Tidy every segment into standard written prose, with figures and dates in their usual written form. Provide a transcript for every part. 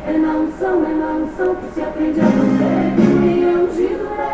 É na unção que se aprende a você. Quem é ungido é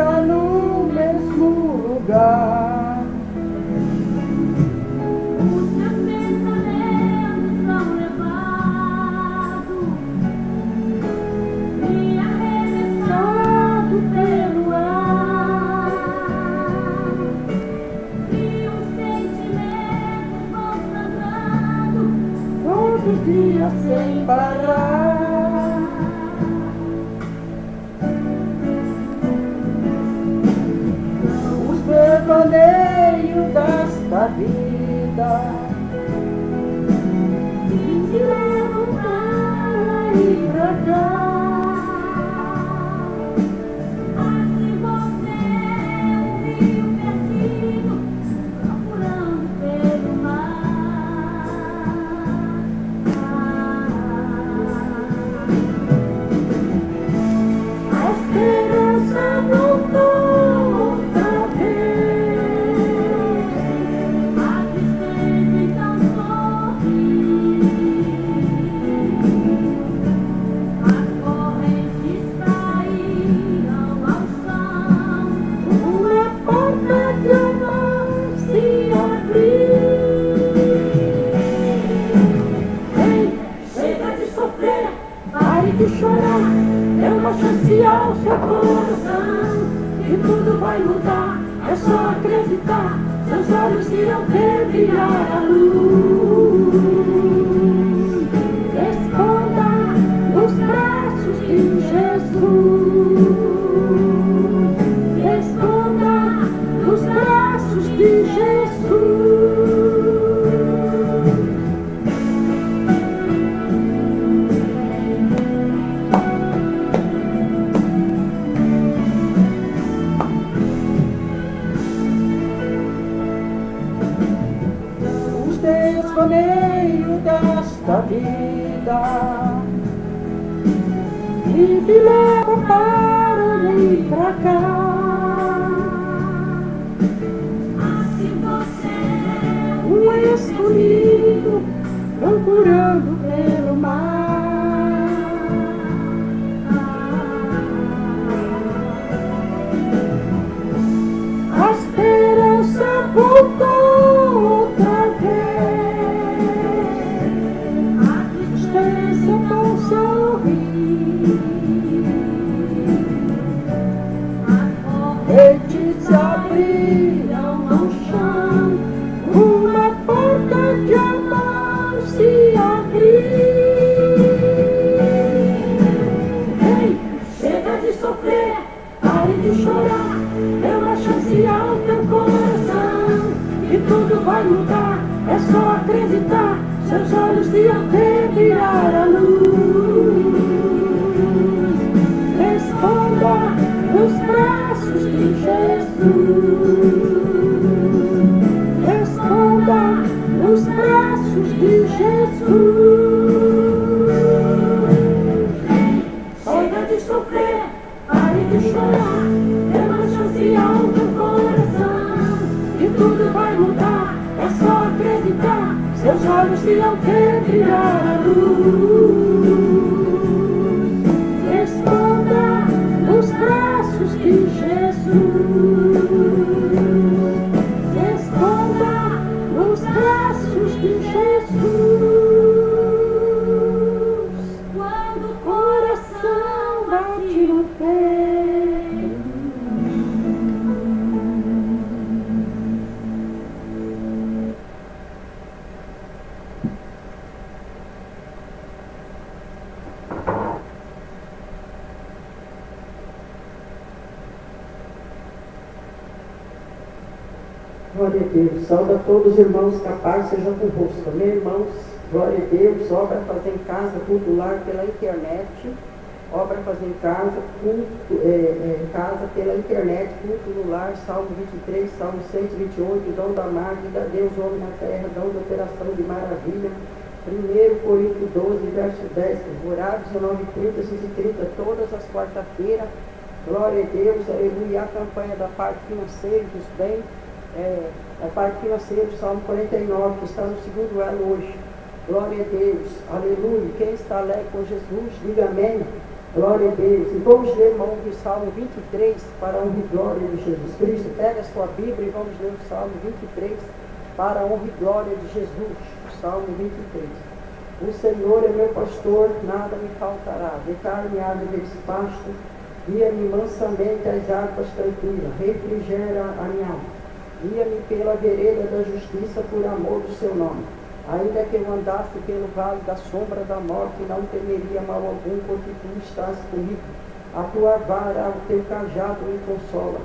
fica no mesmo lugar. Os meus pensamentos são levados e arremessados pelo ar, e os sentimentos vão sangrando Todos os dias sem parar. Os devaneios desta vida e te levam pra lá e pra cá. Assim você é um rio perdido, procurando pelo mar. a esperança voltou outra vez. A tristeza então sorri, as correntes caíram ao chão, Uma porta de amor se abriu. Ei, chega de sofrer, pare de chorar, é uma chance ao seu coração, que tudo vai mudar, é só acreditar, seus olhos irão ver brilhar a luz. responda nos braços de Jesus. Responda nos braços de Jesus. Os desvaneios desta vida e me levam para e pra cá. Assim você Um escolhido procurando pelo mar. A esperança voltou outra vez. a Tristeza com sorrir. Correntes se abriram no chão. Uma porta de amor se abriu. Ei, chega de sofrer, pare de chorar, dê uma chance ao teu coração, e tudo vai mudar, é só acreditar, seus olhos irão ver brilhar a luz. Responda nos braços de Jesus. Responda nos braços de Jesus. chega de sofrer, pare de chorar, dê uma chance ao teu coração, E tudo vai mudar, é só acreditar, seus olhos irão ver brilhar a luz. Responda nos braços de Jesus. Responda nos braços de Jesus. quando O coração bate no peito. Glória a Deus. Salve a todos os irmãos, que a paz seja convosco. Amém, irmãos? Glória a Deus. Obra Fazer em Casa, culto lar pela internet. Obra Fazer em Casa, culto, casa pela internet, culto no lar, Salmo 23, Salmo 128, dom da Magda, Deus homem na terra, dom de operação de maravilha. 1 Coríntios 12, verso 10, horário 19h30, 6h30, todas as quarta-feiras. Glória a Deus, aleluia. A campanha da parte financeira dos bens, a parte financeira do Salmo 49, que está no segundo elo hoje. Glória a Deus, aleluia. Quem está alegre com Jesus, diga amém. Glória a Deus. E vamos ler, irmão, o Salmo 23 para a honra e glória de Jesus Cristo. Pega a sua Bíblia e vamos ler o Salmo 23 para a honra e glória de Jesus. O Salmo 23. O Senhor é meu pastor, nada me faltará. Deitar-me à água de pasto, guia-me mansamente às águas tranquilas, refrigera a minha alma. Guia-me pela vereda da justiça por amor do seu nome. Ainda que eu andasse pelo vale da sombra da morte, não temeria mal algum, porque tu estás comigo. A tua vara, o teu cajado me consola.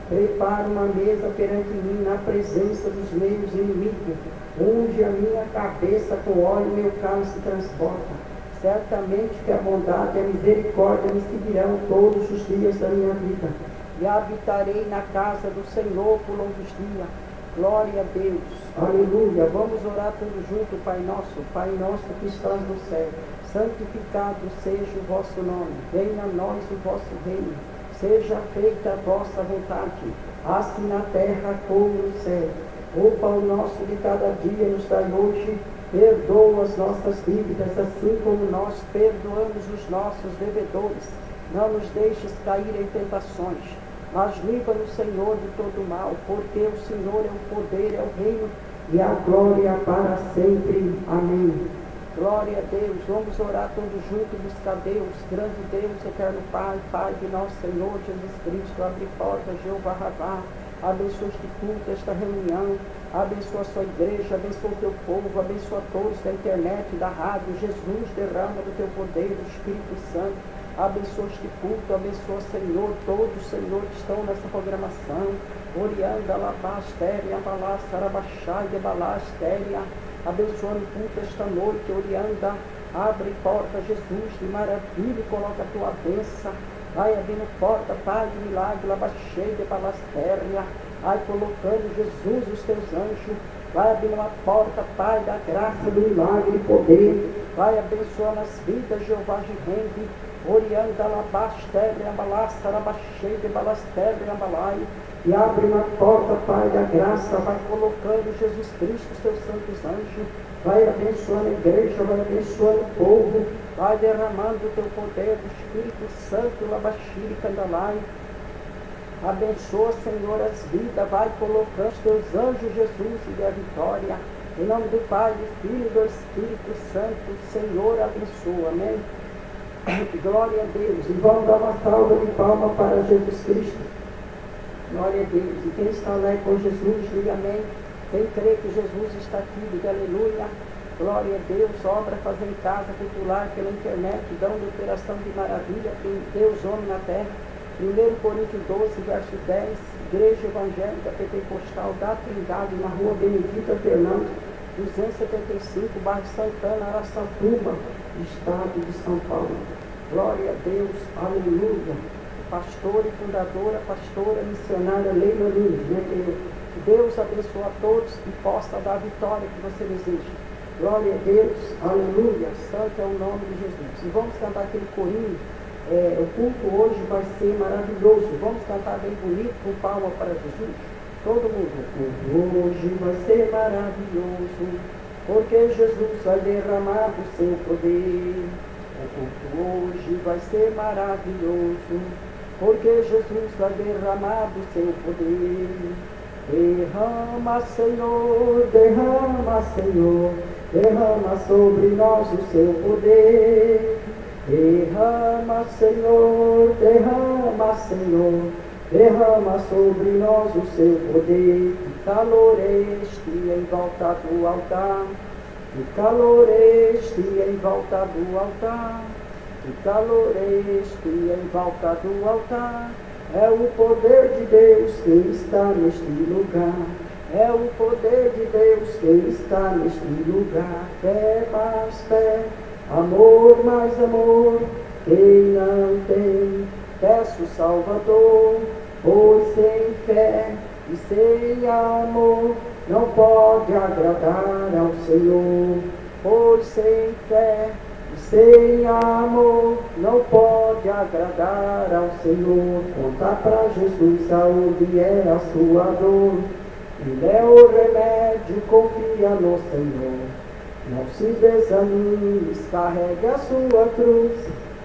Prepara uma mesa perante mim na presença dos meus inimigos. Unge a minha cabeça com óleo, meu cálice transborda. Certamente que a bondade e a misericórdia me seguirão todos os dias da minha vida. E habitarei na casa do Senhor por longos dias. Glória a Deus. Aleluia. Vamos orar todos juntos, Pai nosso que estás no céu. Santificado seja o vosso nome. Venha a nós o vosso reino. Seja feita a vossa vontade, assim na terra como no céu. O pão nosso de cada dia nos dai hoje. Perdoa as nossas dívidas, assim como nós perdoamos os nossos devedores. Não nos deixes cair em tentações, mas livra-nos, Senhor, de todo mal, porque o Senhor é o poder, é o reino e a glória para sempre. Amém. Glória a Deus. Vamos orar todos juntos, buscar Deus, grande Deus, eterno Pai, Pai de nosso Senhor Jesus Cristo. Abre portas, Jeová Ravá. Abençoa este culto, esta reunião. Abençoa a sua igreja, abençoa o teu povo, abençoa todos da internet, da rádio. Jesus, derrama do teu poder, do Espírito Santo. Abençoa este culto, abençoa, Senhor, todos, Senhor, que estão nessa programação. Orianda, Labastéria, Balassarabaxai, Balastéria. Abençoando o culto esta noite, Orianda. Abre porta, Jesus, de maravilha, e coloca a tua bênção. Vai abrindo porta, Pai de milagre, Labaxei, Balastéria. Vai colocando, Jesus, os teus anjos. Vai abrindo uma porta, Pai, da graça, do milagre e poder. Vai abençoando as vidas, Jeová de Rende. Orianda, Labastéria, Balassarabaxei, Balastéria, Balai. E abre uma porta, Pai, da graça. Vai colocando, Jesus Cristo, os teus santos anjos. Vai abençoando a igreja, vai abençoando o povo. Vai derramando o teu poder, do Espírito Santo, Labaxiri, Candalai. Abençoa, Senhor, as vidas. Vai colocando os teus anjos, Jesus, e a vitória. Em nome do Pai, do Filho e do Espírito Santo, Senhor, abençoa. Amém. Glória a Deus. E vamos dar uma salva de palmas para Jesus Cristo. Glória a Deus. E quem está lá com Jesus, diga amém. Quem crê que Jesus está aqui, diga aleluia. Glória a Deus. Obra fazer em casa, popular, pela internet, dão de operação de maravilha, tem Deus, homem na terra. 1 Coríntios 12, verso 10. Igreja Evangelica Pentecostal da Trindade, na rua Benedita Fernandes, 275, bairro Santana, Araçatuba, estado de São Paulo. Glória a Deus. Aleluia. Pastora e fundadora, pastora missionária Leila Nunes, né? Que Deus abençoe a todos e possa dar a vitória que você deseja. Glória a Deus, aleluia, santo é o nome de Jesus. E vamos cantar aquele corinho, o culto hoje vai ser maravilhoso. Vamos cantar bem bonito, com palma para Jesus. Todo mundo, o culto hoje vai ser maravilhoso, porque Jesus vai derramar do seu poder. O culto hoje vai ser maravilhoso, porque Jesus vai derramar do seu poder. Derrama, Senhor, derrama, Senhor, derrama sobre nós o seu poder. Derrama, Senhor, derrama, Senhor, derrama sobre nós o seu poder. Que calor este em volta do altar, que calor este em volta do altar. Que calor este em volta do altar. É o poder de Deus que está neste lugar. É o poder de Deus que está neste lugar. Fé mais fé, amor mais amor. Quem não tem, peço Salvador. Pois sem fé e sem amor não pode agradar ao Senhor. Pois sem fé sem amor não pode agradar ao Senhor. Conta para Jesus aonde é a sua dor. Ele é o remédio, confia no Senhor. Não se desanime, carregue a sua cruz.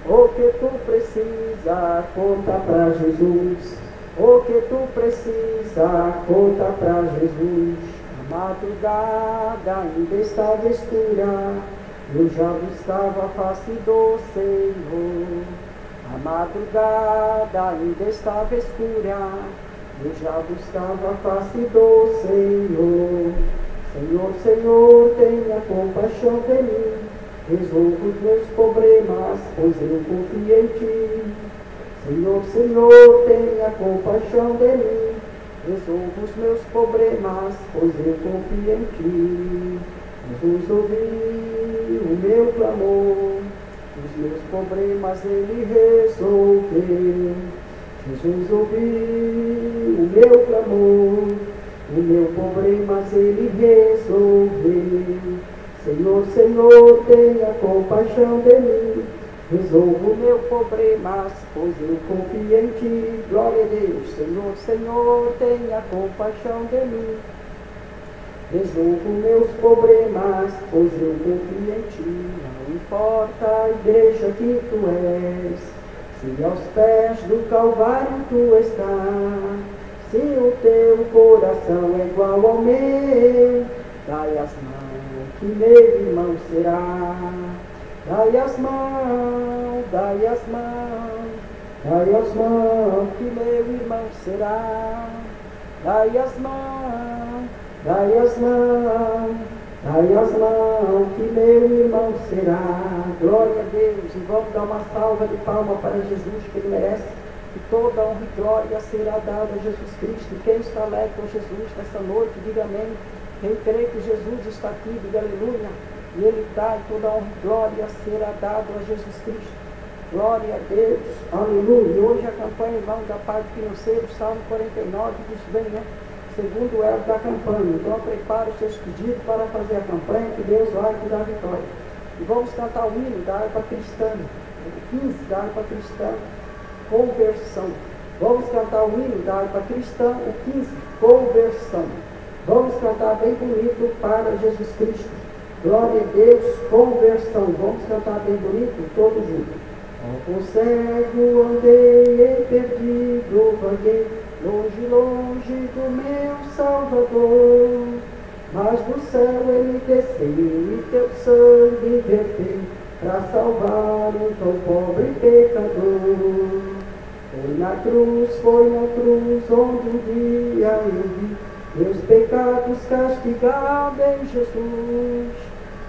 O que tu precisa, conta pra Jesus. O que tu precisa, conta pra Jesus. A madrugada ainda estava escura, eu já buscava a face do Senhor. A madrugada ainda estava escura, eu já buscava a face do Senhor. Senhor, Senhor, tenha compaixão de mim, resolva os meus problemas, pois eu confio em Ti. Senhor, Senhor, tenha compaixão de mim, resolva os meus problemas, pois eu confio em Ti. Jesus ouviu o meu clamor, os meus problemas Ele resolveu. Jesus ouviu o meu clamor, o meu problemas Ele resolveu. Senhor, Senhor, tenha compaixão de mim, resolva o meu problemas, pois eu confio em Ti. Glória a Deus. Senhor, Senhor, tenha compaixão de mim, resolva os meus problemas, pois eu confio em Ti. Não importa a igreja que Tu és, se aos pés do Calvário Tu estás, se o Teu coração é igual ao meu, dai as mãos, que meu irmão será. Dai as mãos, dai as mãos, dai as mãos, que meu irmão será. Dai as mãos, dai as mãos, dai as mãos, que meu irmão será. Glória a Deus. E vamos dar uma salva de palmas para Jesus, que Ele merece. E toda honra e glória será dada a Jesus Cristo. E quem está alegre com Jesus nessa noite, diga amém. Quem crê que Jesus está aqui, diga aleluia. E Ele está, e toda honra e glória será dada a Jesus Cristo. Glória a Deus, aleluia. E hoje a campanha, irmão, da parte financeira, Salmo 49, diz bem, né? Segundo o elo da campanha. Então prepare os seus pedidos para fazer a campanha, que Deus vai te dar vitória. E vamos cantar o hino da harpa cristã, o 15 da harpa cristã, conversão. Vamos cantar o hino da harpa cristã, o 15, conversão. Vamos cantar bem bonito para Jesus Cristo. Glória a Deus, conversão. Vamos cantar bem bonito, todos juntos. Ó cego andei perdido, vaguei, longe, longe do meu Salvador. Mas do céu Ele desceu e Teu sangue verteu, para salvar um tão pobre pecador. Foi na cruz, onde um dia eu vi meus pecados castigados em Jesus.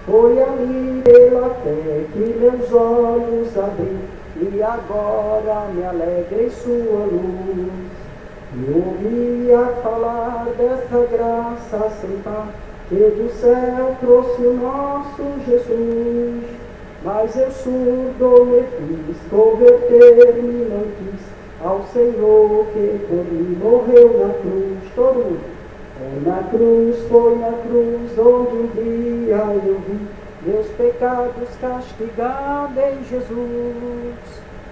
Foi ali pela fé que meus olhos abri, e agora me alegra em Sua luz. Eu ouvia falar dessa graça sem par, que do céu trouxe o nosso Jesus. Mas eu surdo me fiz, converter-me não quis ao Senhor que por mim morreu na cruz. Todo mundo. Foi na cruz, onde um dia eu vi meus pecados castigados em Jesus.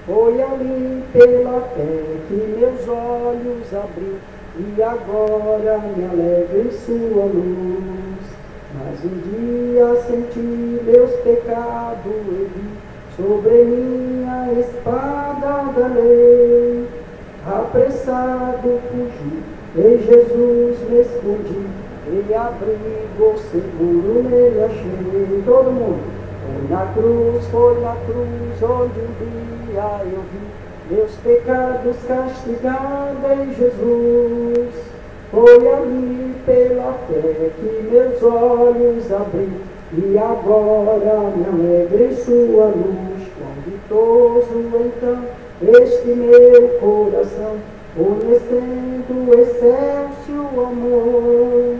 Foi ali pela fé que meus olhos abri, e agora me alegro em Sua luz. Mas um dia senti meus pecados e vi sobre minha espada da lei. Apressado fugi, em Jesus me escondi, e abrigo seguro nele achei. Todo mundo. Foi na cruz, onde um dia eu vi meus pecados castigados em Jesus. Foi ali pela fé que meus olhos abri, e agora me alegro em Sua luz. Quão ditoso então este meu coração, conhecendo excelso amor,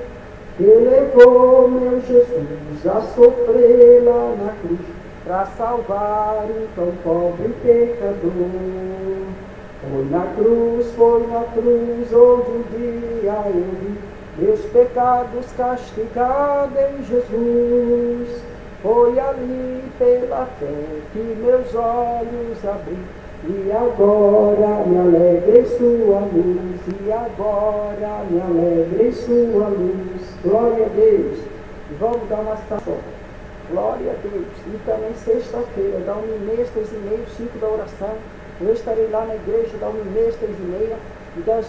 que levou meu Jesus a sofrer lá na cruz, para salvar um tão pobre pecador. Foi na cruz, onde um dia eu vi meus pecados castigados em Jesus. Foi ali pela fé que meus olhos abri, e agora me alegro em Sua luz, e agora me alegro em Sua luz. Glória a Deus. E vamos dar uma salva. Glória a Deus. E também sexta-feira, da 1h30 às 3h30, 5 da oração. Eu estarei lá na igreja da 1h30 às 3h30, e da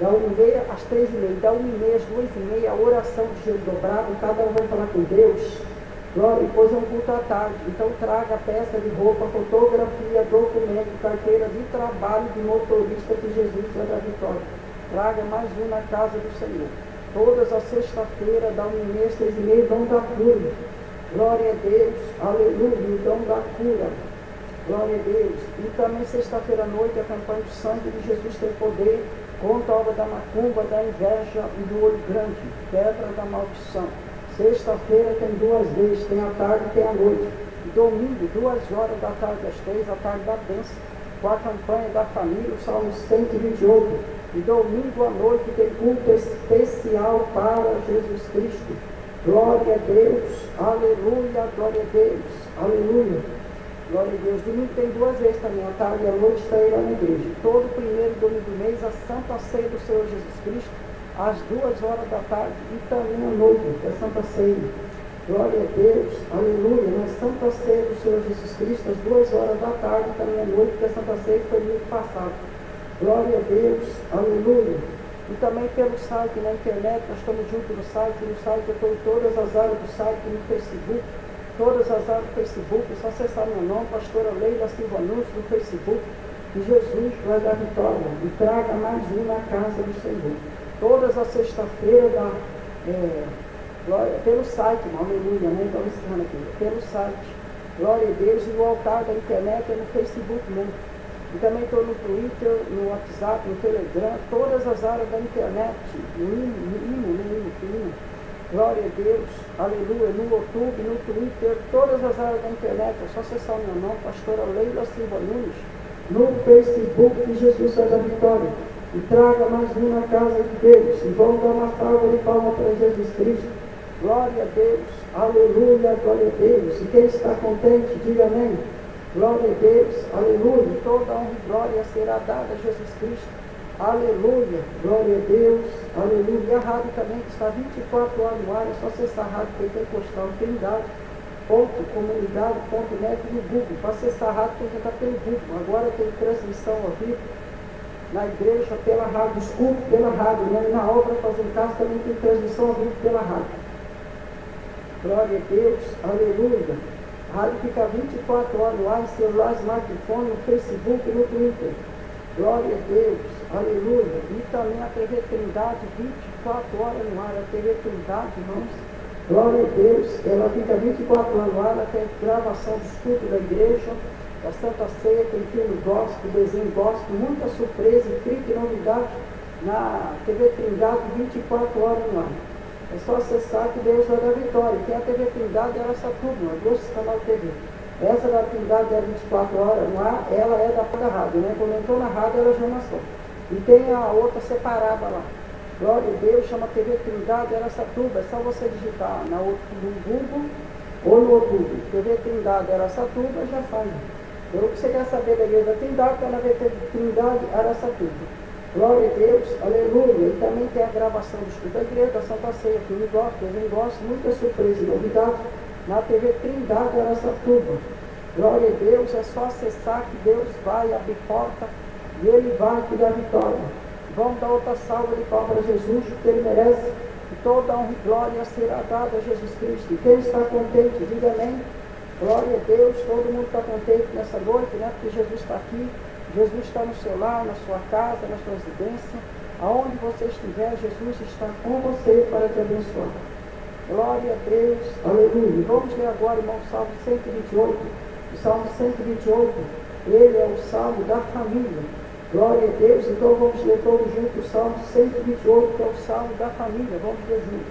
1h30 às 3h30, da 1h30 às 2h30, a oração de joelho dobrado, cada um vai falar com Deus. Glória, e depois é um culto à tarde. Então traga peça de roupa, fotografia, documento, carteira de trabalho de motorista que Jesus é da vitória. Traga mais um na casa do Senhor. Todas as sexta-feira, da 1h30 às 3h30, dom da cura. Glória a Deus, aleluia, o dom da cura. Glória a Deus. E também sexta-feira à noite, a campanha do sangue de Jesus tem poder contra a obra da macumba, da inveja e do olho grande, quebra da maldição. Sexta-feira tem 2 vezes, tem a tarde e tem a noite. Domingo, 2h da tarde às 3, a tarde da bênção, com a campanha da família, o Salmo 128. E domingo à noite tem culto especial para Jesus Cristo. Glória a Deus, aleluia, glória a Deus, aleluia. Glória a Deus. Domingo tem 2 vezes também, a tarde e a noite, estarei lá na igreja. Todo primeiro domingo do mês, a Santa Ceia do Senhor Jesus Cristo, às 2h da tarde e também à noite, que é a Santa Ceia. Glória a Deus, aleluia. Na Santa Ceia do Senhor Jesus Cristo, às 2h da tarde e também à noite, que é a Santa Ceia que foi no ano passado. Glória a Deus, aleluia. E também pelo site, na internet, nós estamos juntos no site eu estou em todas as áreas do site, no Facebook. Todas as áreas do Facebook, é só acessar meu nome, pastora Leila Silva Anúncio, no Facebook, e Jesus vai dar vitória, e traga mais um na casa do Senhor. Todas as sexta-feiras, pelo site, aleluia, né? Então, aqui, pelo site, glória a Deus, e o altar da internet é no Facebook mesmo. E também estou no Twitter, no WhatsApp, no Telegram, todas as áreas da internet, no Imo, glória a Deus, aleluia, no YouTube, no Twitter, todas as áreas da internet, é só acessar o meu nome, pastora Leila Silva Nunes, no Facebook de Jesus é da vitória, e traga mais um na casa de Deus, e vamos dar uma salva de palmas para Jesus Cristo, glória a Deus, aleluia, glória a Deus, e quem está contente, diga amém, glória a Deus, aleluia, e toda honra e glória será dada a Jesus Cristo. Aleluia, glória a Deus, aleluia. E a rádio também que está 24 horas no ar, é só acessar a rádio Pentecostal da Trindade, .comunidade.net no Google. Para acessar a rádio tem que entrar pelo Google. Agora tem transmissão ao vivo na igreja pela rádio, desculpe, pela rádio, né? E na obra Fazendo Casa também tem transmissão ao vivo pela rádio. Glória a Deus, aleluia. A rádio fica 24 horas no ar, em celular, smartphone, no Facebook e no Twitter. Glória a Deus, aleluia. E também a TV Trindade, 24 horas no ar, a TV Trindade, irmãos. Glória a Deus, ela fica 24 horas no ar, ela tem gravação dos cultos da igreja, da Santa Ceia, tem filme gospel, desenho gospel, muita surpresa, incrível novidade na TV Trindade, 24 horas no ar. É só acessar que Deus vai dar vitória. Tem a TV Trindade, ela é Saturno, é 2 canal TV. Essa da Trindade é 24 horas no ar, ela é da rádio, né? Quando entrou na rádio, ela já nasceu. E tem a outra separada lá. Glória a Deus, chama TV Trindade, era Satuba. É só você digitar no Google ou no YouTube. TV Trindade, era Satuba, já sai. Então, o que você quer saber da Igreja da Trindade, ela vai ter Trindade, era Satuba. Glória a Deus, aleluia. E também tem a gravação do estudo da Igreja, da Santa Ceia, que eu gosto, muita surpresa e novidade. Na TV Trindade era Satuba. Glória a Deus, é só acessar que Deus vai abrir porta e Ele vai te dar vitória. Vamos dar outra salva de palmas para Jesus, que Ele merece. E toda honra e glória será dada a Jesus Cristo. E quem está contente, diga amém. Glória a Deus, todo mundo está contente nessa noite, né? Porque Jesus está aqui. Jesus está no seu lar, na sua casa, na sua residência. Aonde você estiver, Jesus está com você para te abençoar. Glória a Deus, aleluia. Vamos ler agora, irmão, o Salmo 128. O Salmo 128, ele é o Salmo da família. Glória a Deus. Então vamos ler todos juntos o Salmo 128, que é o Salmo da família. Vamos ler juntos.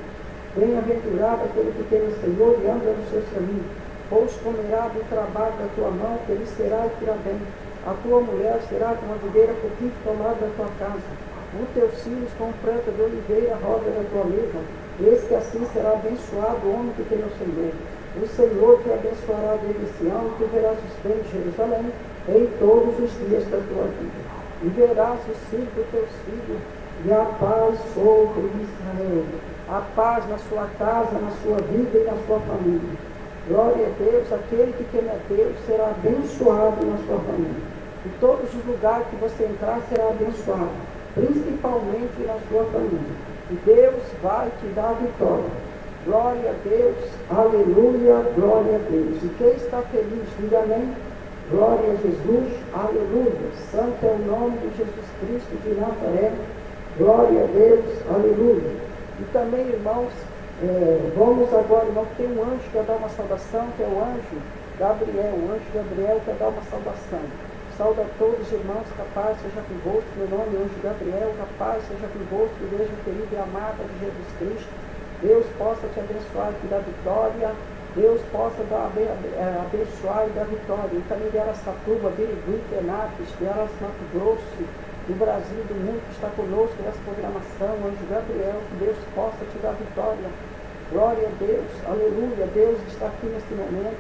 Bem-aventurado aquele que tem o Senhor e anda nos seus caminhos. Pois comerá do trabalho da tua mão, que ele será e irá bem. A tua mulher será como a videira frutífera ao lado da tua casa. Os teus filhos como planta de oliveira roda da tua mesa. Eis que assim será abençoado o homem que tem o Senhor. O Senhor te abençoará desde Sião, e tu verás os bens de Jerusalém em todos os dias da tua vida. E verás os filhos dos teus filhos, e a paz sobre Israel. A paz na sua casa, na sua vida e na sua família. Glória a Deus, aquele que teme a Deus será abençoado na sua família. Em todos os lugares que você entrar será abençoado, principalmente na sua família. E Deus vai te dar vitória. Glória a Deus, aleluia, glória a Deus. E quem está feliz, diga amém. Glória a Jesus, aleluia. Santo é o nome de Jesus Cristo de Nazaré. Glória a Deus, aleluia. E também, irmãos, vamos agora, irmão, tem um anjo que quer dar uma saudação, que é o anjo Gabriel. O anjo Gabriel quer dar uma saudação. Sauda a todos, irmãos, capaz seja convosco, meu nome é anjo Gabriel, capaz seja convosco, igreja querida e amada de Jesus Cristo. Deus possa te abençoar e te dar vitória. Deus possa abençoar e dar vitória. E também de Araçatuba, Birigui, Penápolis, de Mato Grosso, do Brasil, do mundo que está conosco nessa programação, anjo Gabriel, que Deus possa te dar vitória. Glória a Deus, aleluia. Deus está aqui neste momento.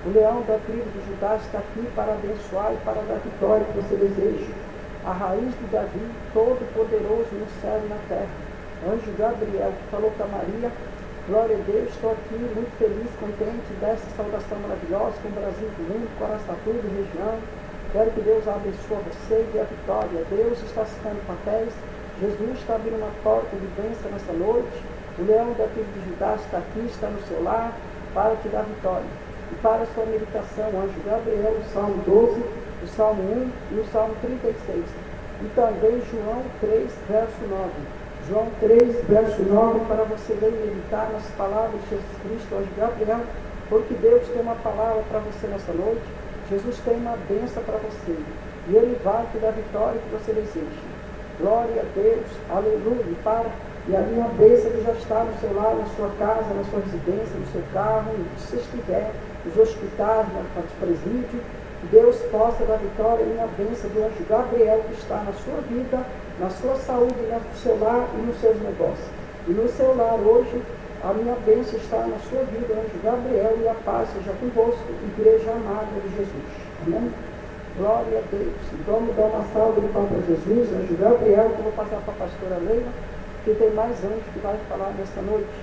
O leão da tribo de Judá está aqui para abençoar e para dar vitória que você deseja. A raiz de Davi, todo poderoso no céu e na terra. Anjo Gabriel, que falou para Maria. Glória a Deus, estou aqui muito feliz, contente dessa saudação maravilhosa com o Brasil do mundo, com Araçatuba e região. Quero que Deus abençoe você e dê a vitória. Deus está citando papéis. Jesus está abrindo uma porta de bênção nessa noite. O leão da tribo de Judá está aqui, está no seu lar, para te dar vitória. E para a sua meditação, o anjo Gabriel, o Salmo 12, o Salmo 1 e o Salmo 36. E também João 3, verso 9. João 3, verso 9, para você ler e meditar nas palavras de Jesus Cristo, anjo Gabriel, porque Deus tem uma palavra para você nessa noite. Jesus tem uma bênção para você. E Ele vai te dar a vitória que você deseja. Glória a Deus, aleluia. E a minha bênção que já está no seu lar, na sua casa, na sua residência, no seu carro, onde você estiver, nos hospitais, nos presídios, que Deus possa dar vitória e minha bênção do anjo Gabriel que está na sua vida, na sua saúde, no seu lar e nos seus negócios. E no seu lar hoje, a minha bênção está na sua vida, anjo Gabriel, e a paz seja convosco, igreja amada de Jesus. Amém? Glória a Deus. Então, vamos dar uma salva de palmas para Jesus, anjo Gabriel, que eu vou passar para a pastora Leila, que tem mais anjos que vai falar nessa noite.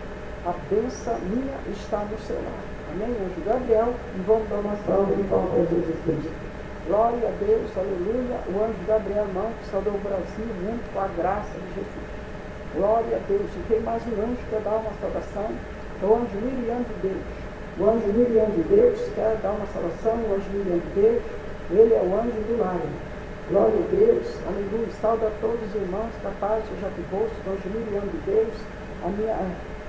A bênção minha está no seu lar. Amém, anjo Gabriel? E vamos dar uma salva de palmas para Jesus Cristo. Glória a Deus, aleluia. O anjo Gabriel, irmão, que saudou o Brasil, o mundo, com a graça de Jesus. Glória a Deus. E tem mais um anjo que quer dar uma saudação. É o anjo Miriam de Deus. O anjo Miriam de Deus quer dar uma saudação. O anjo Miriam de Deus, ele é o anjo do lar. Glória a Deus, aleluia. Sauda a todos os irmãos, capazes seja convosco, o anjo Miriam de Deus.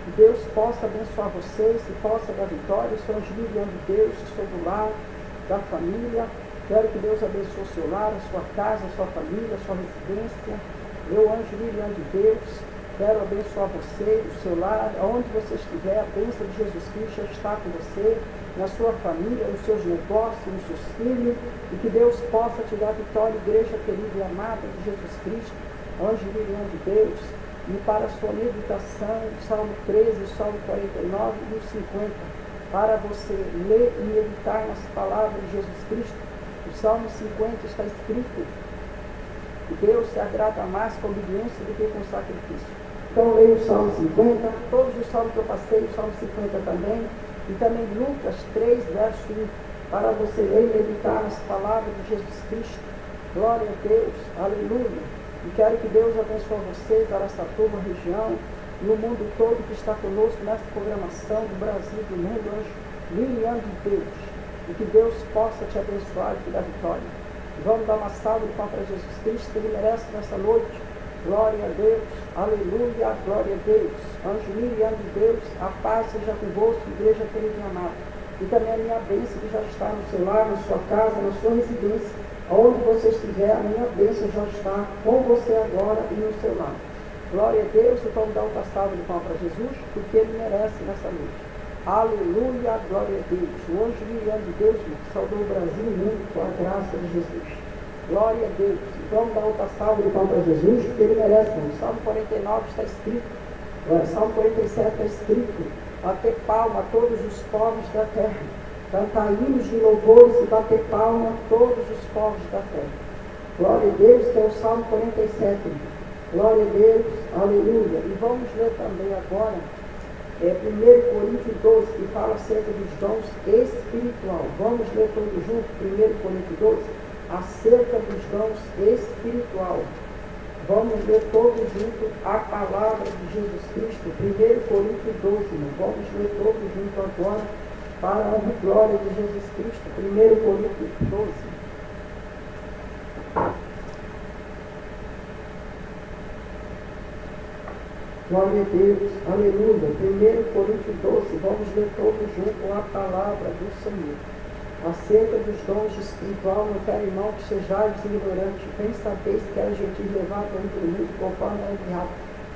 Que Deus possa abençoar vocês, que possa dar vitória. Sou anjo Miriam de Deus, estou do lar, da família. Quero que Deus abençoe o seu lar, a sua casa, a sua família, a sua residência. Eu, anjo Miriam de Deus, quero abençoar você, o seu lar, aonde você estiver, a bênção de Jesus Cristo já está com você, na sua família, nos seus negócios, nos seus filhos, e que Deus possa te dar vitória, igreja querida e amada de Jesus Cristo, anjo Miriam de Deus, e para a sua meditação, o Salmo 13, o Salmo 49 e o 50, para você ler e meditar nas palavras de Jesus Cristo. O Salmo 50 está escrito: Deus se agrada mais com a obediência do que com o sacrifício. Então leia o Salmo 50, todos os salmos que eu passei, o Salmo 50 também, e também Lucas 3, verso 1, para você ler e meditar nas palavras de Jesus Cristo. Glória a Deus, aleluia. E quero que Deus abençoe vocês, Araçatuba, região, e o mundo todo que está conosco nessa programação do Brasil, do mundo, anjo Miriam de Deus. E que Deus possa te abençoar e te dar vitória. Vamos dar uma salva de palmas para Jesus Cristo, que Ele merece nessa noite. Glória a Deus, aleluia, glória a Deus. Anjo Miriam de Deus, a paz seja convosco, igreja querida e amada. E também a minha bênção que já está no seu lar, na sua casa, na sua residência, onde você estiver, a minha bênção já está com você agora e no seu lar. Glória a Deus, e vamos dar outra salva de palmas para Jesus, porque Ele merece nessa noite. Aleluia, glória a Deus. O anjo Miriam de Deus saudou o Brasil e o mundo com a graça de Jesus. Glória a Deus. Vamos dar outra salva de palmas para Jesus, porque Ele merece. No Salmo 49 está escrito, Salmo 47 está escrito: bater palma a todos os povos da terra, cantar hinos de louvores e bater palma a todos os povos da terra. Glória a Deus, que é o Salmo 47. Glória a Deus, aleluia. E vamos ler também agora 1 Coríntios 12, que fala acerca dos dons espiritual. Vamos ler todos juntos, 1 Coríntios 12, acerca dos dons espiritual. Vamos ler todos juntos a palavra de Jesus Cristo, 1 Coríntios 12. Vamos ler todos juntos agora para a honra e glória de Jesus Cristo, 1 Coríntios 12. Glória a Deus, aleluia. 1 Coríntios 12, vamos ler todos juntos a palavra do Senhor. Acerca dos dons espirituais, não quero, irmão, que sejais ignorantes, bem sabeis que era gentil levado entre o mundo conforme é enviado.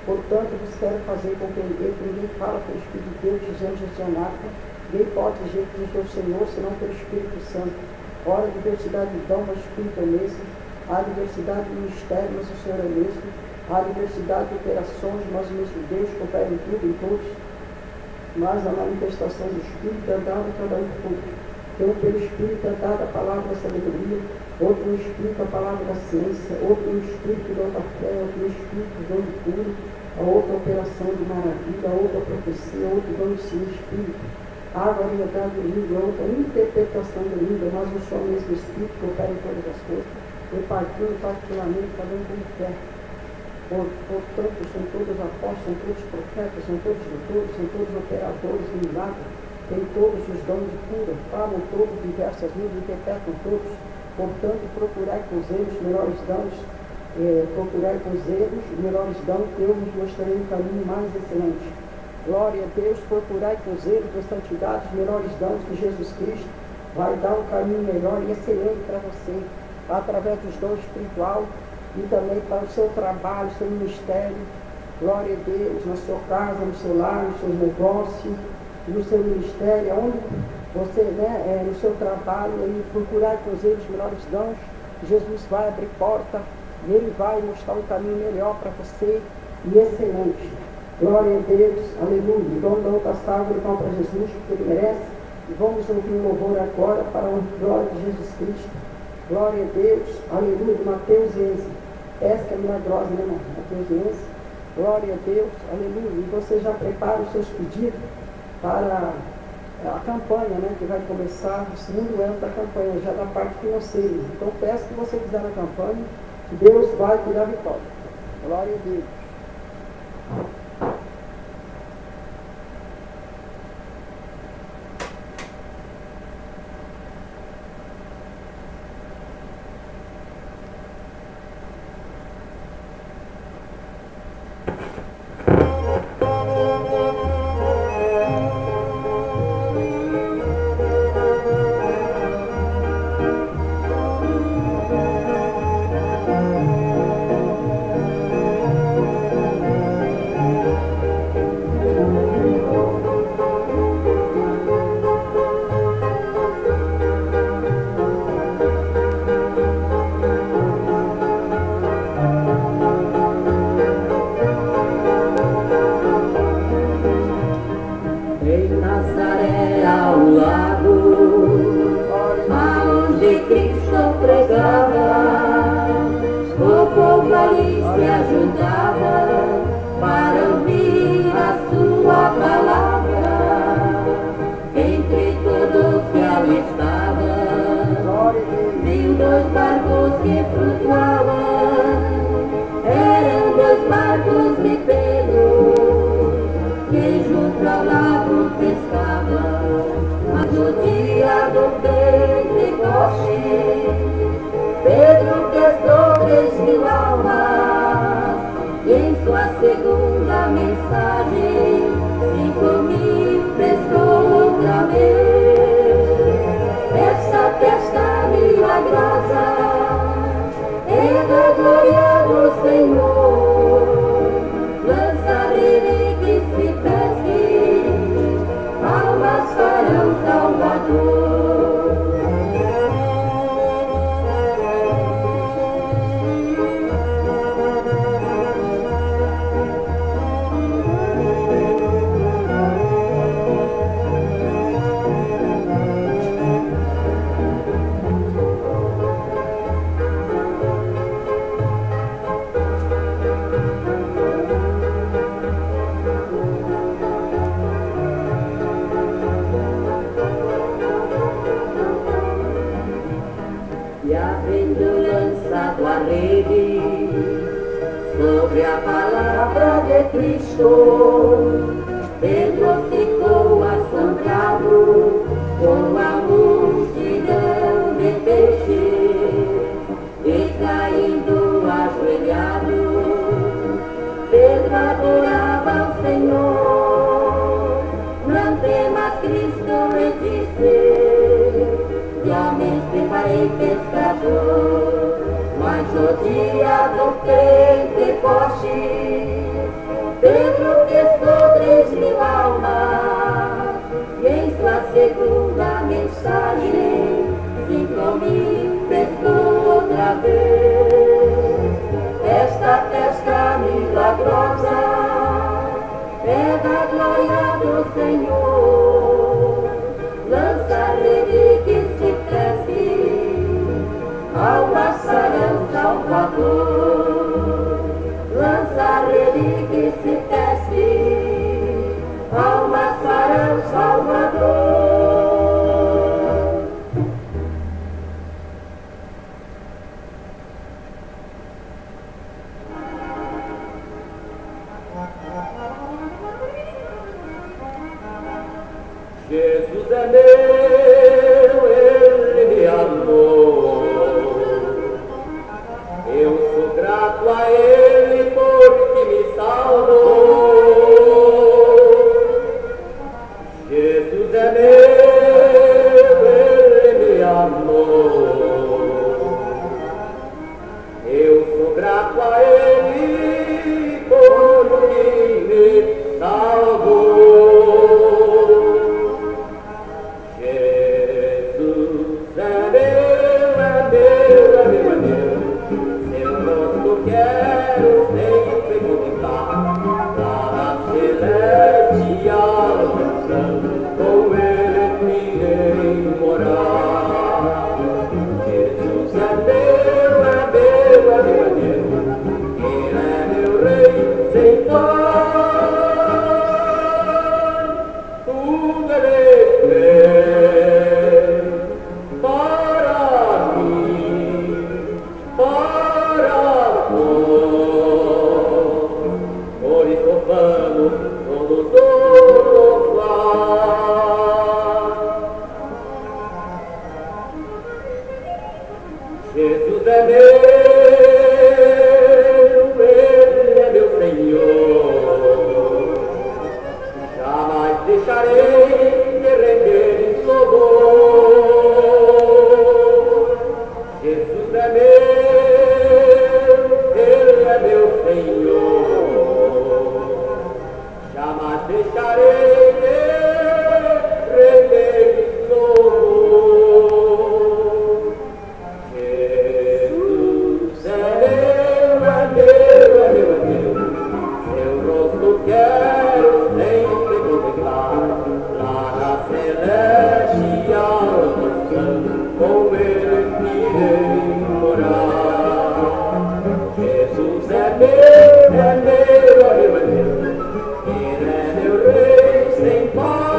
Portanto, vos quero fazer com que ninguém fala pelo Espírito de Deus, dizendo gestionado, ninguém pode dizer que é o Senhor, senão pelo Espírito Santo. Ora, a diversidade de dom, mas o Espírito é o mesmo. Há diversidade de ministério, mas o Senhor é o mesmo. Há diversidade de operações, mas o mesmo Deus coopera em tudo, em todos. Mas a manifestação do Espírito é dada a cada um por outro. Um pelo Espírito é dada a palavra da sabedoria, outro no Espírito a palavra da ciência, outro no Espírito dom da fé, outro no Espírito dom de cura, a outra operação de maravilha, a outra profecia, outro dom de ensino Espírito. Há variedade de língua, outra interpretação de língua, mas um só mesmo Espírito que opera em todas as coisas, repartindo particularmente cada um como quer. Portanto, são todos apóstolos, são todos profetas, são todos doutores, são todos operadores de milagres, têm todos os dons de cura, falam todos diversas línguas, interpretam todos. Portanto, procurai com zelo os melhores dons, que eu vos mostrarei um caminho mais excelente. Glória a Deus, procurai com zelo com santidade os melhores dons que Jesus Cristo vai dar um caminho melhor e excelente para você, através dos dons espirituais, e também para o seu trabalho, o seu ministério. Glória a Deus, na sua casa, no seu lar, nos seus negócios, no seu ministério, onde você, no seu trabalho, e procurar com eles os melhores dons. Jesus vai abrir porta e Ele vai mostrar um caminho melhor para você e excelente. Glória a Deus, aleluia. Vamos dar outra salva então para Jesus, porque Ele merece. E vamos ouvir um louvor agora para a glória de Jesus Cristo. Glória a Deus, aleluia. Mateus 11. Essa que é milagrosa, né, irmão? Mateus 11. Glória a Deus, aleluia. E você já prepara os seus pedidos para a campanha, né, que vai começar no segundo ano da campanha, já da parte financeira. Então peço que você fizer a campanha, que Deus vai te dar vitória. Glória a Deus. Essa festa milagrosa é rede sobre a palavra de Cristo. Pedro ficou assombrado com a multidão de peixes e caindo ajoelhado, Pedro adorava o Senhor. Não temas, Cristo lhe disse, de homens preparei pescador. Mas no dia do Pentecostes, Pedro pescou 3.000 almas, e em sua segunda mensagem 5.000 pescou outra vez. Esta pesca milagrosa é da glória do Senhor. Lança a rede que se cresce ao passarão Salvador. Lança a rede que se tece ao passarão Salvador. Jesus é meu, Ele me amou. Eu sou grato a Ele porque me salvou. Jesus é meu, Ele me amou. Eu sou grato a Ele porque me salvou. Jesus é meu, Ele é meu Senhor. Jamais deixarei de render louvor. Jesus é meu, Ele é meu Senhor. Jamais deixarei de render louvor. Quero sempre contemplar lá na celestial mansão, com Ele irei morar. Jesus é meu, é meu, é meu, é meu. Ele é meu Rei sem par.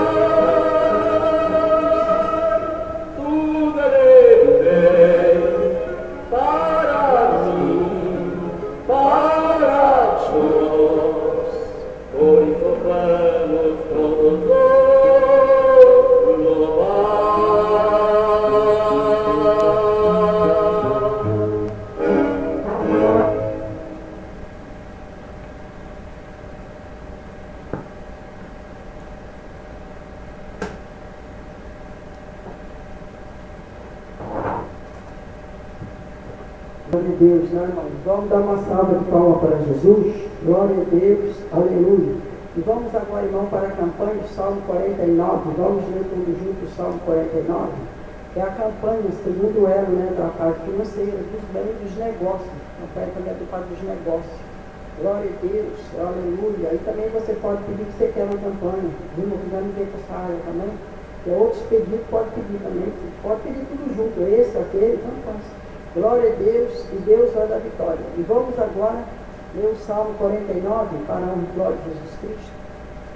Tudo Ele fez para mim, para nós. Por isso vamos todos louvar. Glória a Deus, né, irmãos? Vamos dar uma salva de palmas para Jesus. Glória a Deus, aleluia. E vamos agora, irmão, para a campanha do Salmo 49. Vamos ler tudo junto o Salmo 49. É a campanha, segundo ela, né, da parte financeira, dos bens dos negócios. A campanha também é do parte dos negócios. Glória a Deus, aleluia. E também você pode pedir que você quer uma campanha. Viu? Não ver com essa área também. Tem outros pedidos, pode pedir também. Pode pedir tudo junto, esse, aquele, então faz. Glória a Deus, e Deus vai dar vitória. E vamos agora ler o Salmo 49, para a glória de Jesus Cristo.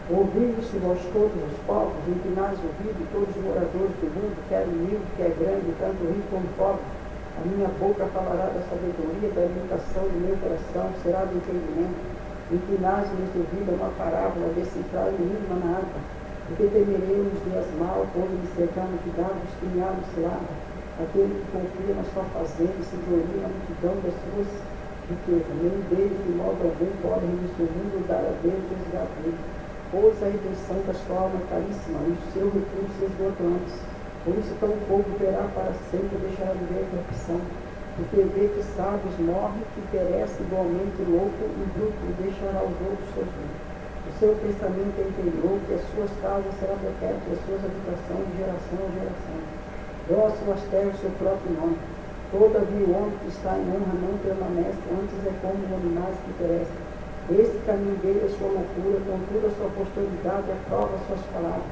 Ouvi isso vós todos os povos, inclinais o ouvido, todos os moradores do mundo, quer humilde, quer grande, tanto rico como pobre. A minha boca falará da sabedoria, da imitação do meu coração será do entendimento. Inclinais meus ouvidos a uma parábola, decifrar o enigma na água. Porque temerei nos dias maus, quando me cercar novidades, que minha alma se lava. Aquele que confia na sua fazenda e se gloria na multidão das suas riquezas. Nenhum deles, de modo algum, pode remir o mundo dar a Deus o resgate dele. Pois a redenção da sua alma é caríssima, e o seu recurso se esgotam antes. Por isso tão pouco terá para sempre, deixará de ver a corrupção. Porque vê que sábios morrem, que perece igualmente louco e bruto, e deixará os outros sofrer. O seu pensamento é interior, que as suas casas serão perpétuas, as suas habitações de geração a geração. Dão as suas terras o seu próprio nome. Todavia o homem que está em honra não permanece, antes é como os animais que perecem. Esse caminho dele é sua loucura, contudo a sua posteridade aprova as suas palavras.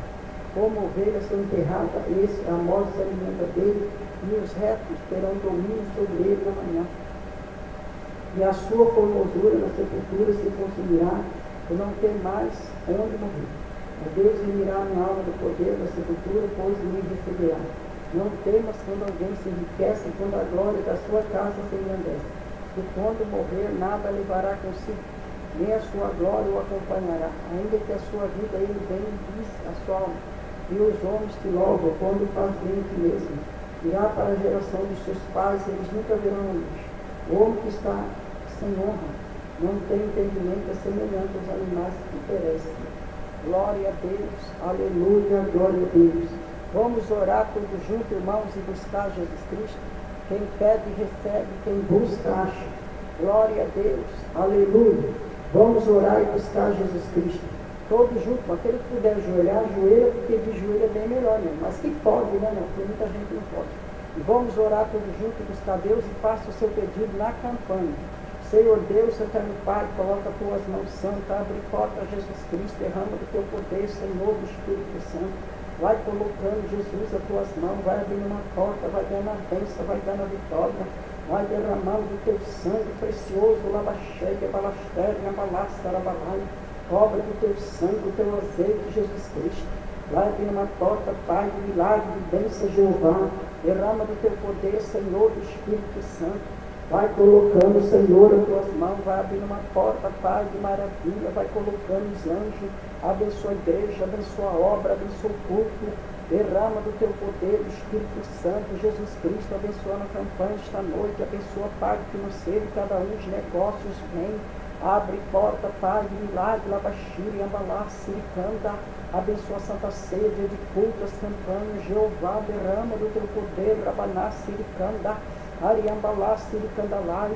Como ovelhas são enterradas, esse a morte se alimenta dele, e os retos terão domínio sobre ele na manhã. E a sua formosura na sepultura se consumirá, por não ter mais onde morrer. A Deus remirá minha alma do poder da sepultura, pois me receberá. Não temas quando alguém se enriquece, quando a glória da sua casa se engrandece. E quando morrer, nada levará consigo, nem a sua glória o acompanhará, ainda que a sua vida ele bem diz a sua alma. E os homens te louvam quando faz bem a ti mesmo. Irá para a geração dos seus pais, eles nunca verão a luz. O homem que está sem honra não tem entendimento, é semelhante aos animais que perecem. Glória a Deus, aleluia, glória a Deus. Vamos orar todos juntos, irmãos, e buscar Jesus Cristo. Quem pede, recebe, quem busca, acha. Glória a Deus, aleluia. Vamos orar e buscar Jesus Cristo. Todos juntos, aquele que puder ajoelhar, ajoelha, porque de joelho é bem melhor, né? Mas que pode, né? Não, porque muita gente não pode. E vamos orar todos juntos e buscar Deus e faça o seu pedido na campanha. Senhor Deus, eterno Pai, coloca as tuas mãos santas, abre porta a Jesus Cristo, derrama do teu poder, Senhor, do Espírito Santo. Vai colocando, Jesus, as tuas mãos, vai abrindo uma porta, vai dando a bênção, vai dando a vitória, vai derramando do teu sangue precioso, labaxeia, balastéria, balaça, arabalai, obra do teu sangue, do teu azeite, Jesus Cristo. Vai abrindo uma porta, Pai, de milagre, de bênção, Jeová, derrama do teu poder, Senhor, do Espírito Santo. Vai colocando, Senhor, as tuas mãos, vai abrindo uma porta, Pai, de maravilha, vai colocando os anjos, abençoa a igreja, abençoa a obra, abençoa o culto, derrama do teu poder, do Espírito Santo, Jesus Cristo, abençoa na campanha esta noite, abençoa, Pai, financeiro, cada um dos negócios, vem, abre porta, Pai, de milagre, labaxiri, ambalá, siricanda, abençoa a Santa Ceia, dia de culto, as campanhas, Jeová, derrama do teu poder, rabaná, siricanda, Ariambalá, Siricandalai,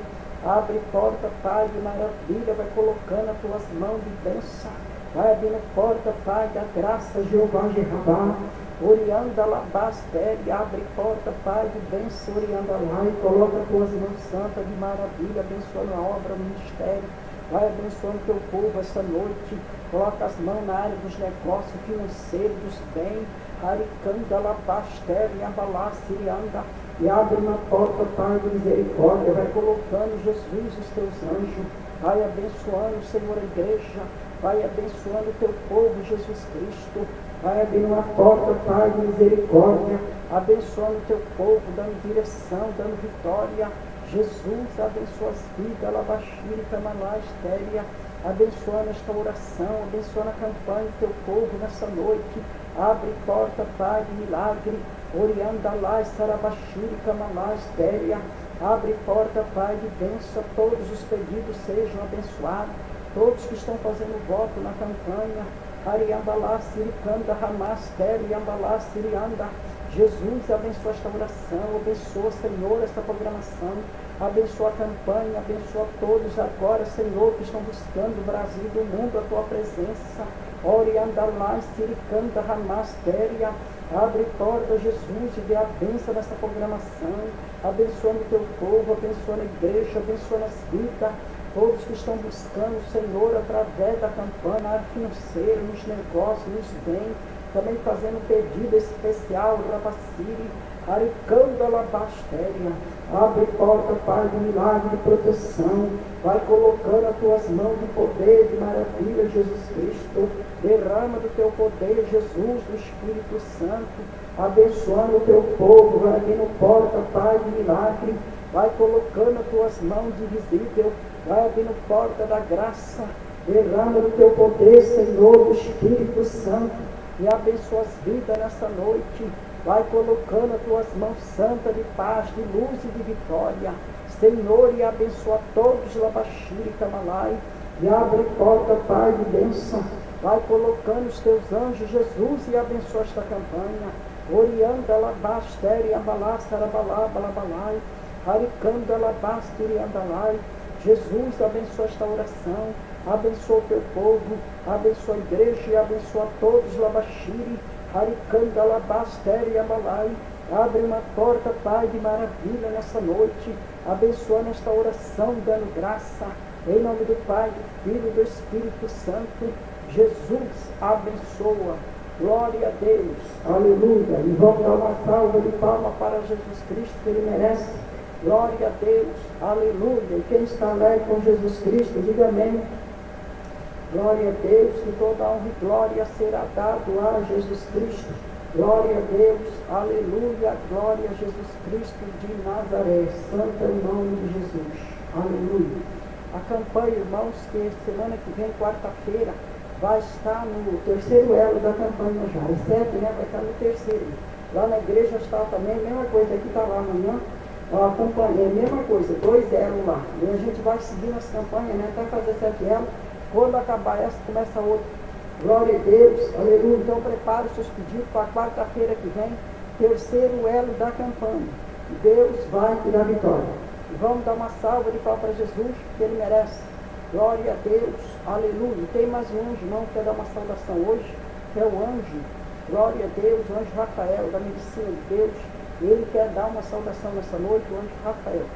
abre porta, Pai, de maravilha, vai colocando as tuas mãos de bênção, vai abrindo porta, Pai, da graça, Jeová, Jehová, Oriandalabastere, abre porta, Pai, de bênção, Oriandalai, coloca as tuas mãos santas de maravilha, abençoando a obra, o ministério, vai abençoando teu povo essa noite, coloca as mãos na área dos negócios financeiros, dos bens, Aricandalabastere, Ambalá, Sirianda, e abre uma porta, Pai, de misericórdia, vai colocando, Jesus, os teus anjos, vai abençoando, Senhor, a igreja, vai abençoando o teu povo, Jesus Cristo, vai abrindo uma porta, Pai, de misericórdia, abençoando o teu povo, dando direção, dando vitória, Jesus, abençoa as vidas, Labaxiri, Camalá, Estéria, abençoando esta oração, abençoando a campanha do teu povo nessa noite, abre porta, Pai, de milagre, Oriandalai, Sarabaxiri, Camalá, Estéria, abre porta, Pai, de bênção, todos os pedidos sejam abençoados, todos que estão fazendo voto na campanha, Ariambalá, Siricanda, Ramastéria, Ambalá, Sirianda, Jesus, abençoa esta oração, abençoa, Senhor, esta programação, abençoa a campanha, abençoa todos agora, Senhor, que estão buscando o Brasil, do mundo, a tua presença, Oriandalai, Siricanda, Ramastéria, abre porta, Jesus, e dê a bênção nessa programação, abençoando o teu povo, abençoando a igreja, abençoando as vidas, todos que estão buscando o Senhor através da campanha, na área financeira, nos negócios, nos bens, também fazendo um pedido especial, Rabaciri, Aricanda Labastéria, Abre porta, Pai, de milagre, de proteção. Vai colocando as tuas mãos de poder, de maravilha, Jesus Cristo. Derrama do teu poder, Jesus, do Espírito Santo. Abençoando o teu povo. Vai abrindo porta, Pai, de milagre. Vai colocando as tuas mãos de visível. Vai abrindo porta da graça. Derrama do teu poder, Senhor, do Espírito Santo. E abençoa as vidas nessa noite. Vai colocando as tuas mãos santas de paz, de luz e de vitória. Senhor, e abençoa todos, Labachiri, Camalai. E abre porta, Pai, de bênção. Vai colocando os teus anjos, Jesus, e abençoa esta campanha. Orianda, Labasteri, Abalá, Sarabalá, Balabalai. Haricanda, Labasteri, Andalai. Jesus, abençoa esta oração. Abençoa o teu povo. Abençoa a igreja e abençoa todos, Labachiri. Haricanda, Labasteri e Amalai. Abre uma porta, Pai, de maravilha nessa noite. Abençoa nesta oração, dando graça. Em nome do Pai, do Filho e do Espírito Santo. Jesus abençoa. Glória a Deus. Aleluia. E vamos dar uma salva de palma para Jesus Cristo, que Ele merece. Glória a Deus. Aleluia. E quem está alegre com Jesus Cristo, diga amém. Glória a Deus, que toda honra e glória será dado a Jesus Cristo. Glória a Deus, aleluia, glória a Jesus Cristo de Nazaré. Santo é o nome de Jesus. Aleluia. A campanha, irmãos, que semana que vem, quarta-feira, vai estar no terceiro elo da campanha já. Às 7, né? Vai estar no terceiro. Lá na igreja está também, mesma coisa, aqui está lá amanhã. Eu acompanhei, mesma coisa, 2 elos lá. E a gente vai seguir nas campanhas, né? Até fazer 7 elos. Quando acabar essa, começa outra. Glória a Deus, aleluia. Então prepare os seus pedidos para a quarta-feira que vem, terceiro elo da campanha. Deus vai te dar vitória. E vamos dar uma salva de palmas para Jesus, que Ele merece. Glória a Deus, aleluia. E tem mais um anjo, não quer dar uma saudação hoje, que é o anjo, glória a Deus, o anjo Rafael, da medicina de Deus. Ele quer dar uma saudação nessa noite, o anjo Rafael.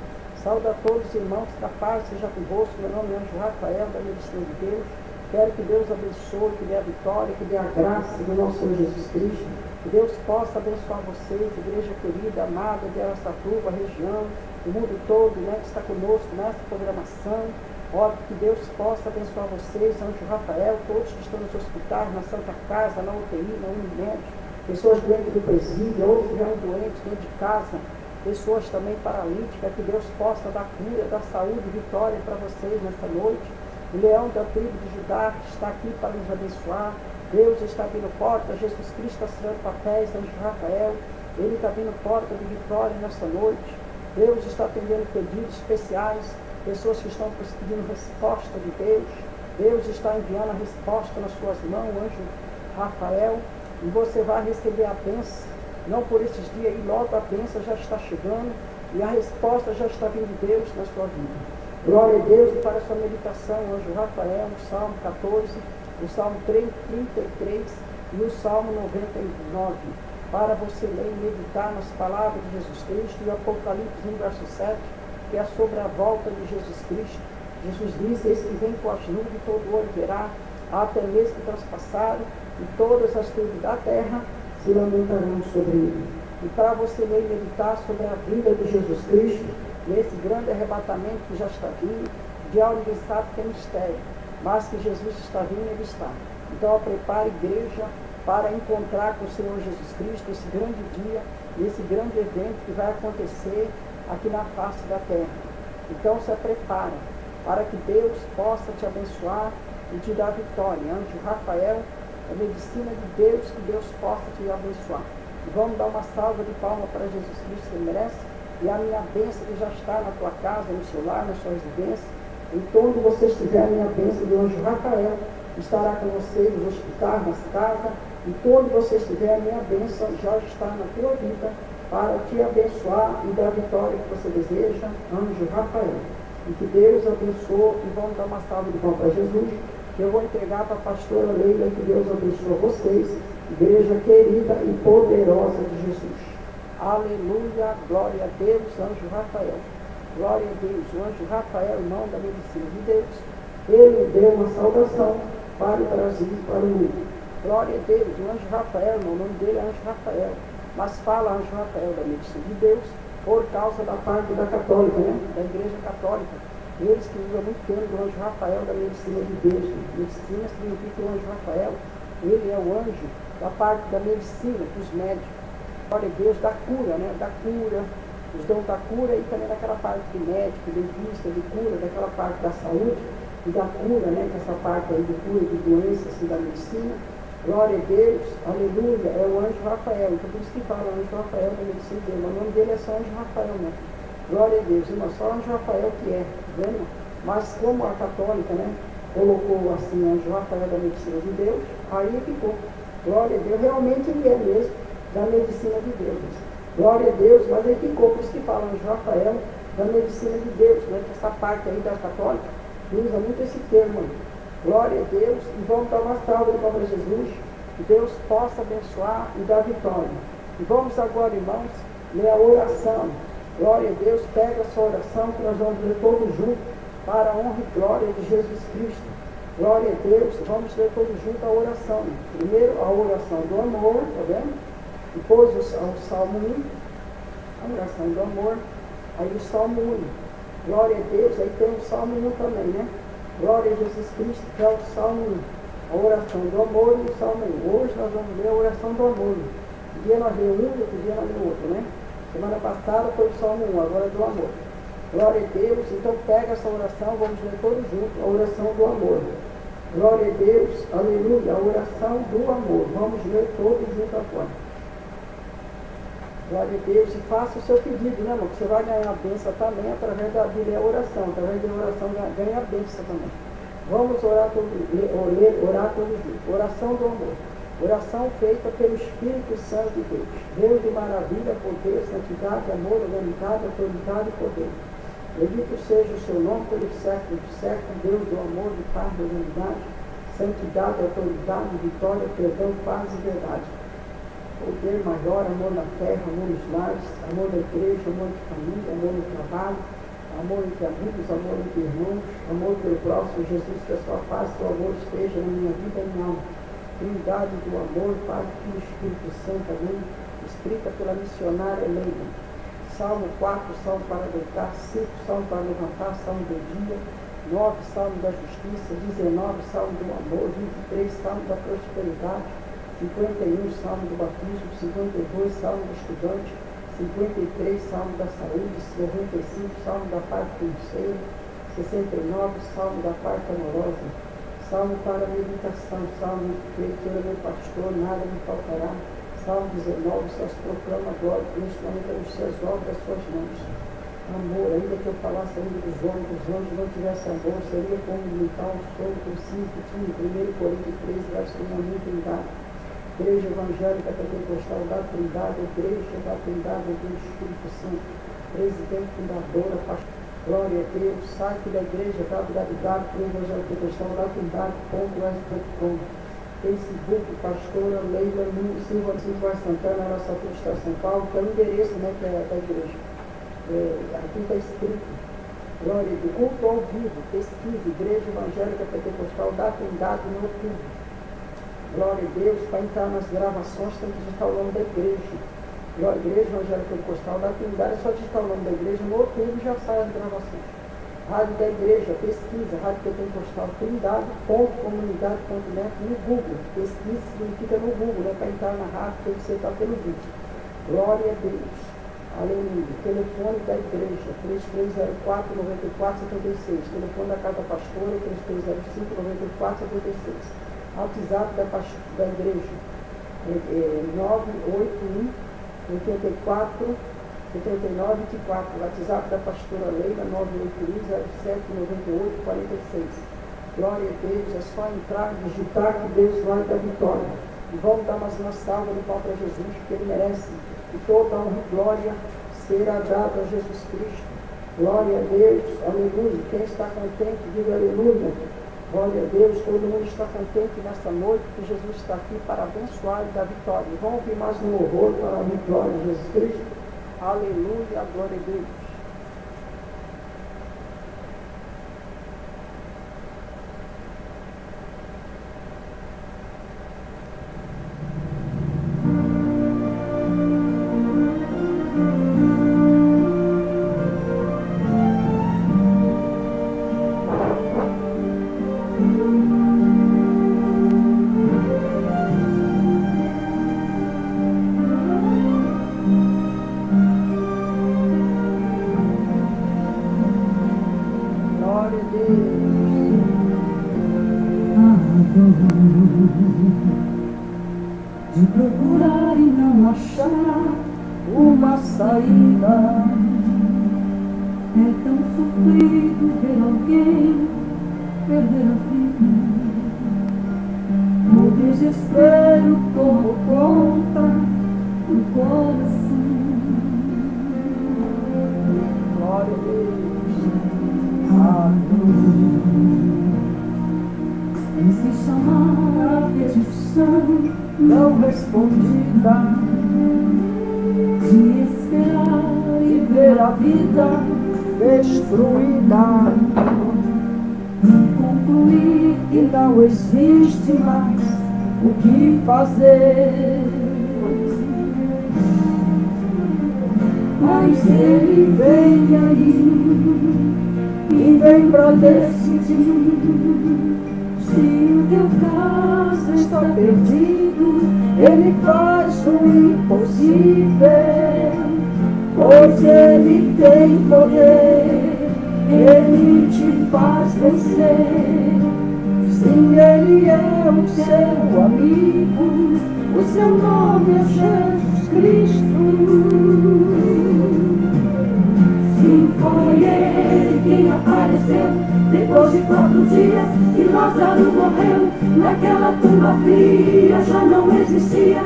Sauda a todos os irmãos, que a paz seja convosco. Meu nome é Anjo Rafael, da medicina de Deus. Quero que Deus abençoe, que dê a vitória, que dê a graça do nosso Senhor Jesus Cristo. Que Deus possa abençoar vocês, igreja querida, amada de Araçatuba, região, o mundo todo, né, que está conosco nessa programação. Ó, que Deus possa abençoar vocês, Anjo Rafael, todos que estão nos hospitais, na Santa Casa, na UTI, na Unimed, pessoas dentro do presídio, outros já doentes dentro de casa, pessoas também paralíticas, que Deus possa dar cura, dar saúde e vitória para vocês nessa noite. O leão da tribo de Judá que está aqui para nos abençoar. Deus está abrindo porta, Jesus Cristo está assinando papéis, Anjo Rafael, Ele está abrindo porta de vitória nessa noite. Deus está atendendo pedidos especiais, pessoas que estão pedindo resposta de Deus. Deus está enviando a resposta nas suas mãos, Anjo Rafael, e você vai receber a bênção. Não por esses dias aí, logo a bênção já está chegando e a resposta já está vindo de Deus na sua vida. Glória a Deus. E para a sua meditação, Anjo Rafael, o Salmo 14, o Salmo 33 e o Salmo 99. Para você ler e meditar nas palavras de Jesus Cristo, e o Apocalipse 1, verso 7, que é sobre a volta de Jesus Cristo. Jesus diz: eis que vem com as nuvens, todo olho verá, até mesmo que transpassaram, e todas as tribos da terra se lamentarão sobre ele. E para você ler e meditar sobre a vida de Jesus Cristo, nesse grande arrebatamento que já está vindo, de algo ninguém sabe que é mistério, mas que Jesus está vindo, Ele está. Então, prepare a igreja para encontrar com o Senhor Jesus Cristo esse grande dia, esse grande evento que vai acontecer aqui na face da terra. Então, se prepara para que Deus possa te abençoar e te dar vitória. Anjo Rafael, a medicina de Deus, que Deus possa te abençoar. E vamos dar uma salva de palmas para Jesus Cristo, que Ele merece. E a minha bênção que já está na tua casa, no seu lar, na sua residência. Então, quando você estiver, a minha bênção do anjo Rafael estará com você nos hospitais, nas casas. E quando você estiver, a minha bênção já está na tua vida para te abençoar e dar a vitória que você deseja, anjo Rafael. E que Deus abençoe. E vamos dar uma salva de palmas para Jesus. Eu vou entregar para a pastora Leila, que Deus abençoe vocês, igreja querida e poderosa de Jesus. Aleluia, glória a Deus, anjo Rafael. Glória a Deus, o anjo Rafael, irmão da medicina de Deus. Ele deu uma saudação para o Brasil e para o mundo. Glória a Deus, o anjo Rafael, irmão, o nome dele é anjo Rafael. Mas fala anjo Rafael da medicina de Deus, por causa da parte da católica, né? Da Igreja Católica. Eles que usam muito tempo do anjo Rafael da medicina de Deus. Medicina significa o anjo Rafael. Ele é o anjo da parte da medicina, dos médicos. Glória a Deus, da cura, né? Da cura, os dons da cura e também daquela parte de médico, dentista, de cura, daquela parte da saúde e da cura, né? Que essa parte aí de cura de doenças, assim, da medicina. Glória a Deus, aleluia, é o anjo Rafael. Então por isso que fala anjo Rafael da medicina dele. O nome dele é só anjo Rafael, né? Glória a Deus, irmão, só anjo Rafael que é, tá vendo? Mas como a católica, né, colocou assim anjo Rafael da medicina de Deus, aí ficou. Glória a Deus, realmente ele é mesmo da medicina de Deus. Glória a Deus, mas aí ficou, por isso que fala anjo Rafael da medicina de Deus, né? Que essa parte aí da católica usa muito esse termo aí. Glória a Deus, e vamos dar uma salva para Jesus, que Deus possa abençoar e dar vitória. E vamos agora, irmãos, ler a oração. Glória a Deus, pega a sua oração que nós vamos ler todos juntos para a honra e glória de Jesus Cristo. Glória a Deus, vamos ler todos juntos a oração. Primeiro a oração do amor, tá vendo? Depois o Salmo 1, a oração do amor, aí o Salmo 1. Glória a Deus, aí tem o Salmo 1 também, né? Glória a Jesus Cristo, que é o Salmo 1. A oração do amor e o Salmo 1. Hoje nós vamos ler a oração do amor. Um dia nós lemos um, outro dia nós lemos outro, né? Semana passada foi o Salmo 1, agora é do amor. Glória a Deus, então pega essa oração, vamos ler todos juntos, a oração do amor. Glória a Deus, aleluia, a oração do amor. Vamos ler todos juntos agora. Glória a Deus, e faça o seu pedido, né, irmão? Que você vai ganhar a bênção também através da Bíblia, a oração. Através da oração ganha a bênção também. Vamos orar todos juntos. Oração do amor. Oração feita pelo Espírito Santo de Deus. Deus de maravilha, poder, santidade, amor, humanidade, autoridade e poder. Bendito seja o seu nome pelo século de século, Deus do amor, de paz, de humanidade, santidade, autoridade, vitória, perdão, paz e verdade. Poder maior, amor na terra, amor nos lares, amor na igreja, amor de família, amor no trabalho, amor entre amigos, amor entre irmãos, amor pelo próximo. Jesus, que a sua paz, seu amor esteja na minha vida e na minha alma. Trindade do amor, Pai, Filho e Espírito Santo, amém. Escrita pela missionária Leila. Salmo 4, Salmo para deitar, 5, Salmo para levantar, Salmo do dia, 9, Salmo da justiça, 19, Salmo do amor, 23, Salmo da prosperidade, 51, Salmo do batismo, 52, Salmo do estudante, 53, Salmo da saúde, 95, Salmo da parte financeira, 69, Salmo da parte amorosa, Salmo para a meditação, Salmo que era meu pastor, nada me faltará. Salmo 19, seus proclama a glória, principalmente pelos seus obras das suas mãos. Amor, ainda que eu falasse ainda dos anjos não tivesse amor, seria como imitar um solo com 5 que tinha. 1 Coríntios 13, verso 1 a Trindade. Igreja Evangelica Pentecostal da Trindade, Igreja da Trindade do Espírito Santo, presidente, fundadora, pastor. Glória a Deus, site da igreja, www.evangelica.pentecostal da Trindade.com. Facebook, pastora Leila Silva Santana, nossa Cristo São Paulo, que é o endereço, né, que é da igreja. Aqui está escrito, glória a Deus, culto ao vivo, pesquisa, Igreja Evangelica Pentecostal da Trindade no YouTube. Glória a Deus, para entrar nas gravações tem que digitar o nome da igreja. Glória a Igreja Evangelica Pentecostal da Trindade, é só digitar o nome da igreja no YouTube e já sai as gravações. Rádio da Igreja, pesquisa, Rádio Pentecostal Trindade.comunidade.net no Google. Pesquisa significa no Google, né? Para entrar na rádio tem que ser pelo vídeo. Glória a Deus. Aleluia. Telefone da igreja, 3304-9476. Telefone da Casa Pastora, 3305-9476. WhatsApp da igreja, 981-84-7924. WhatsApp da pastora Leila, 981-0798-46. Glória a Deus, é só entrar, digitar que Deus vai dar vitória. E vamos dar mais uma salva de pau para Jesus, porque Ele merece. E toda honra e glória será dada a Jesus Cristo. Glória a Deus, aleluia. Quem está contente, diga aleluia. Glória a Deus, todo mundo está contente nesta noite, que Jesus está aqui para abençoar e dar vitória. E vamos ouvir mais um louvor para a vitória de Jesus Cristo. Aleluia, glória a Deus. Glória a Deus. De procurar e não achar uma saída. É tão sofrido ver alguém perder a vida. O desespero tomou conta do coração. Glória a Deus. E se chamar a petição Não respondida, de esperar e ver a vida destruída, concluir e não existe mais o que fazer. mas ele Vem aí e vem pra decidir. se o teu caso Está está perdido, ele faz o impossível, pois ele tem poder, ele te faz vencer. Sim, ele é o seu amigo, o seu nome é Jesus Cristo. Sim, foi ele quem apareceu depois de 4 dias que Lázaro morreu. Naquela tumba fria já não existia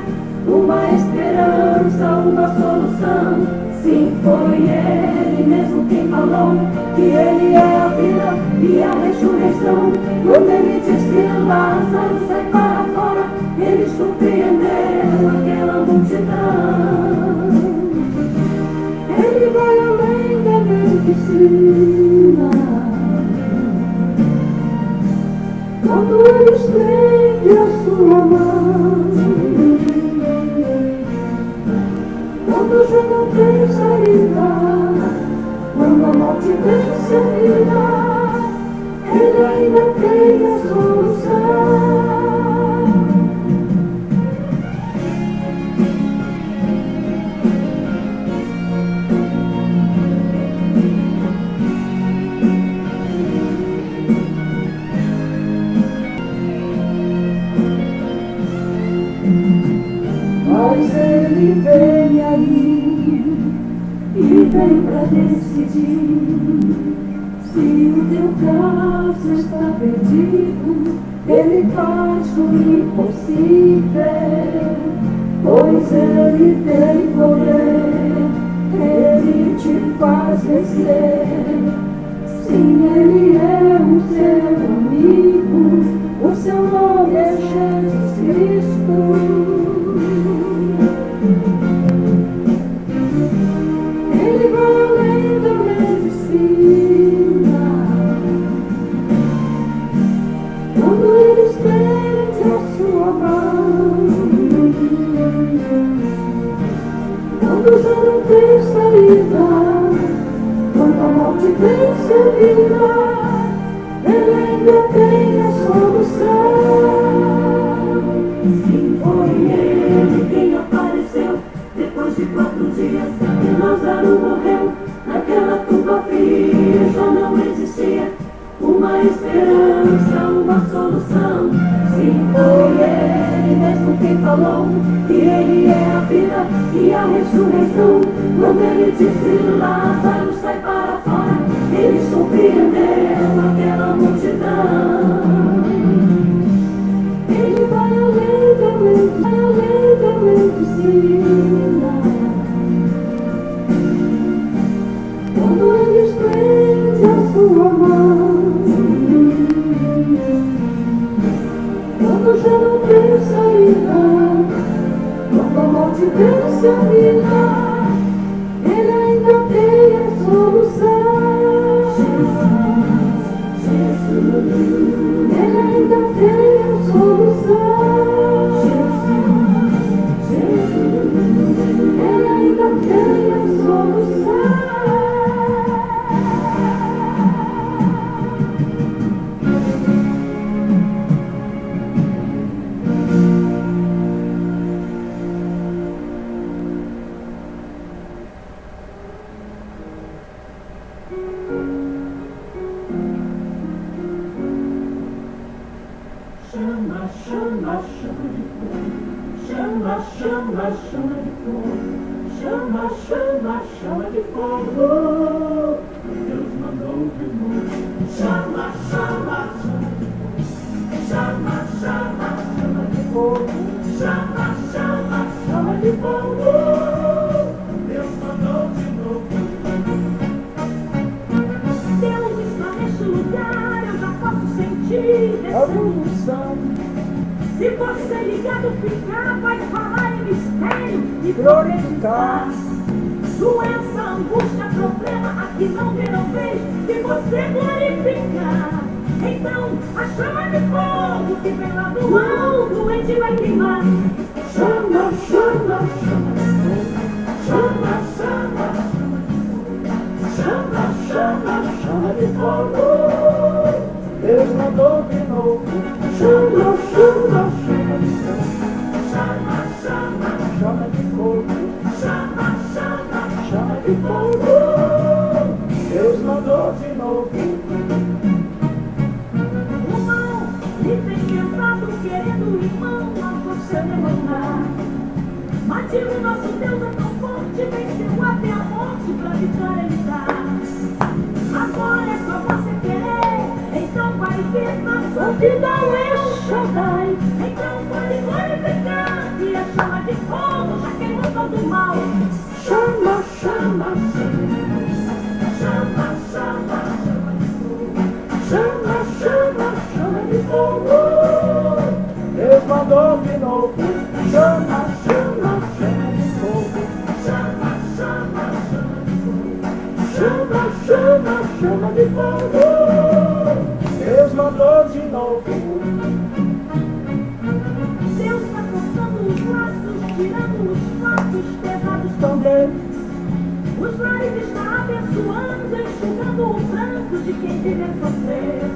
uma esperança, uma solução. Sim, foi ele mesmo quem falou que ele é a vida e a ressurreição. Quando ele disse Lázaro, sai para fora, ele surpreendeu aquela multidão. Ele vai além da medicina. Quando ele estende a sua mão, quando já não tem saída, quando a morte vence a vida, ele ainda tem a solução. Mas ele vem aí E vem pra decidir se o teu caso está perdido. ele faz o impossível, pois ele tem poder, ele te faz vencer. Sim, ele é o seu amigo, o seu nome é Jesus Cristo. Ele vai além da medicina. Quando ele estende a sua mão, Quando já não tem saída, quando a morte vence a vida, ele ainda tem a solução. sim, foi ele quem apareceu depois de 4 dias que Lázaro morreu. Naquela tumba fria já não existia uma esperança, uma solução. Sim, foi ele mesmo quem falou que ele é a vida e a ressurreição. Quando ele disse Lázaro, sai para fora, ele surpreendeu aquela multidão. Ele vai além da medicina. Quando ele estende a sua mão, quando já não tem saída, quando a morte vence a vida, ele ainda tem a solução. Jesus, ele ainda tem a solução. Jesus, ele ainda tem a solução. chama, chama de fogo. Chama, chama, chama de fogo. Deus mandou de novo. Chama, chama, chama, chama, chama de fogo. Chama, chama, chama de fogo. Deus mandou de novo. Deus está neste lugar, eu já posso sentir essa unção. Se você ligado ficar, vai falar em mistério e glorificar. Doença, angústia, problema, aqui não terão vez de você glorificar. Então, a chama de fogo que vem lá do alto, a gente vai queimar. Chama, chama, chama de fogo. Chama, chama, chama, chama, chama de fogo. Deus mandou de novo. Chama, chama, chama de fogo. Chama, chama, chama de fogo. Chama, chama, chama de fogo. Deus mandou de novo. Irmão, me tem tentado querendo, irmão, mas você não dá. Mas o nosso Deus é tão forte, venceu até a morte pra vitória ele dá. Agora é só você querer, então vai ver na sua vida o El Shaddai. Então pode glorificar, e a chama de fogo já queimou todo o mal. Chama, chama, chama, chama, chama, chama, chama de fogo. Deus mandou de novo. Chama, chama, chama de fogo. Chama, chama, chama de fogo. Chama, chama, chama de fogo. Deus mandou de novo. Deus está cortando os laços, tirando os fatos pesados também. Os lares está abençoando, enxugando o pranto de quem vive a sofrer.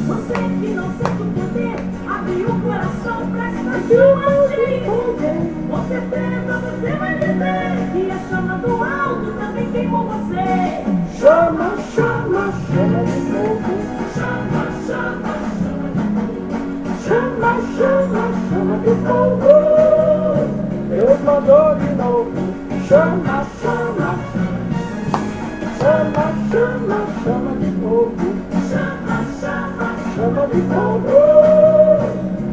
Você que não sente o poder, abre o coração pra esta chama te envolver. Com certeza você vai dizer que a chama do alto também queimou você. Chama, chama, chama de fogo. Chama, chama, chama de fogo. Chama, chama, chama de fogo. Deus mandou de novo. Chama, chama, chama, chama, chama de fogo. Chama, chama, chama de fogo.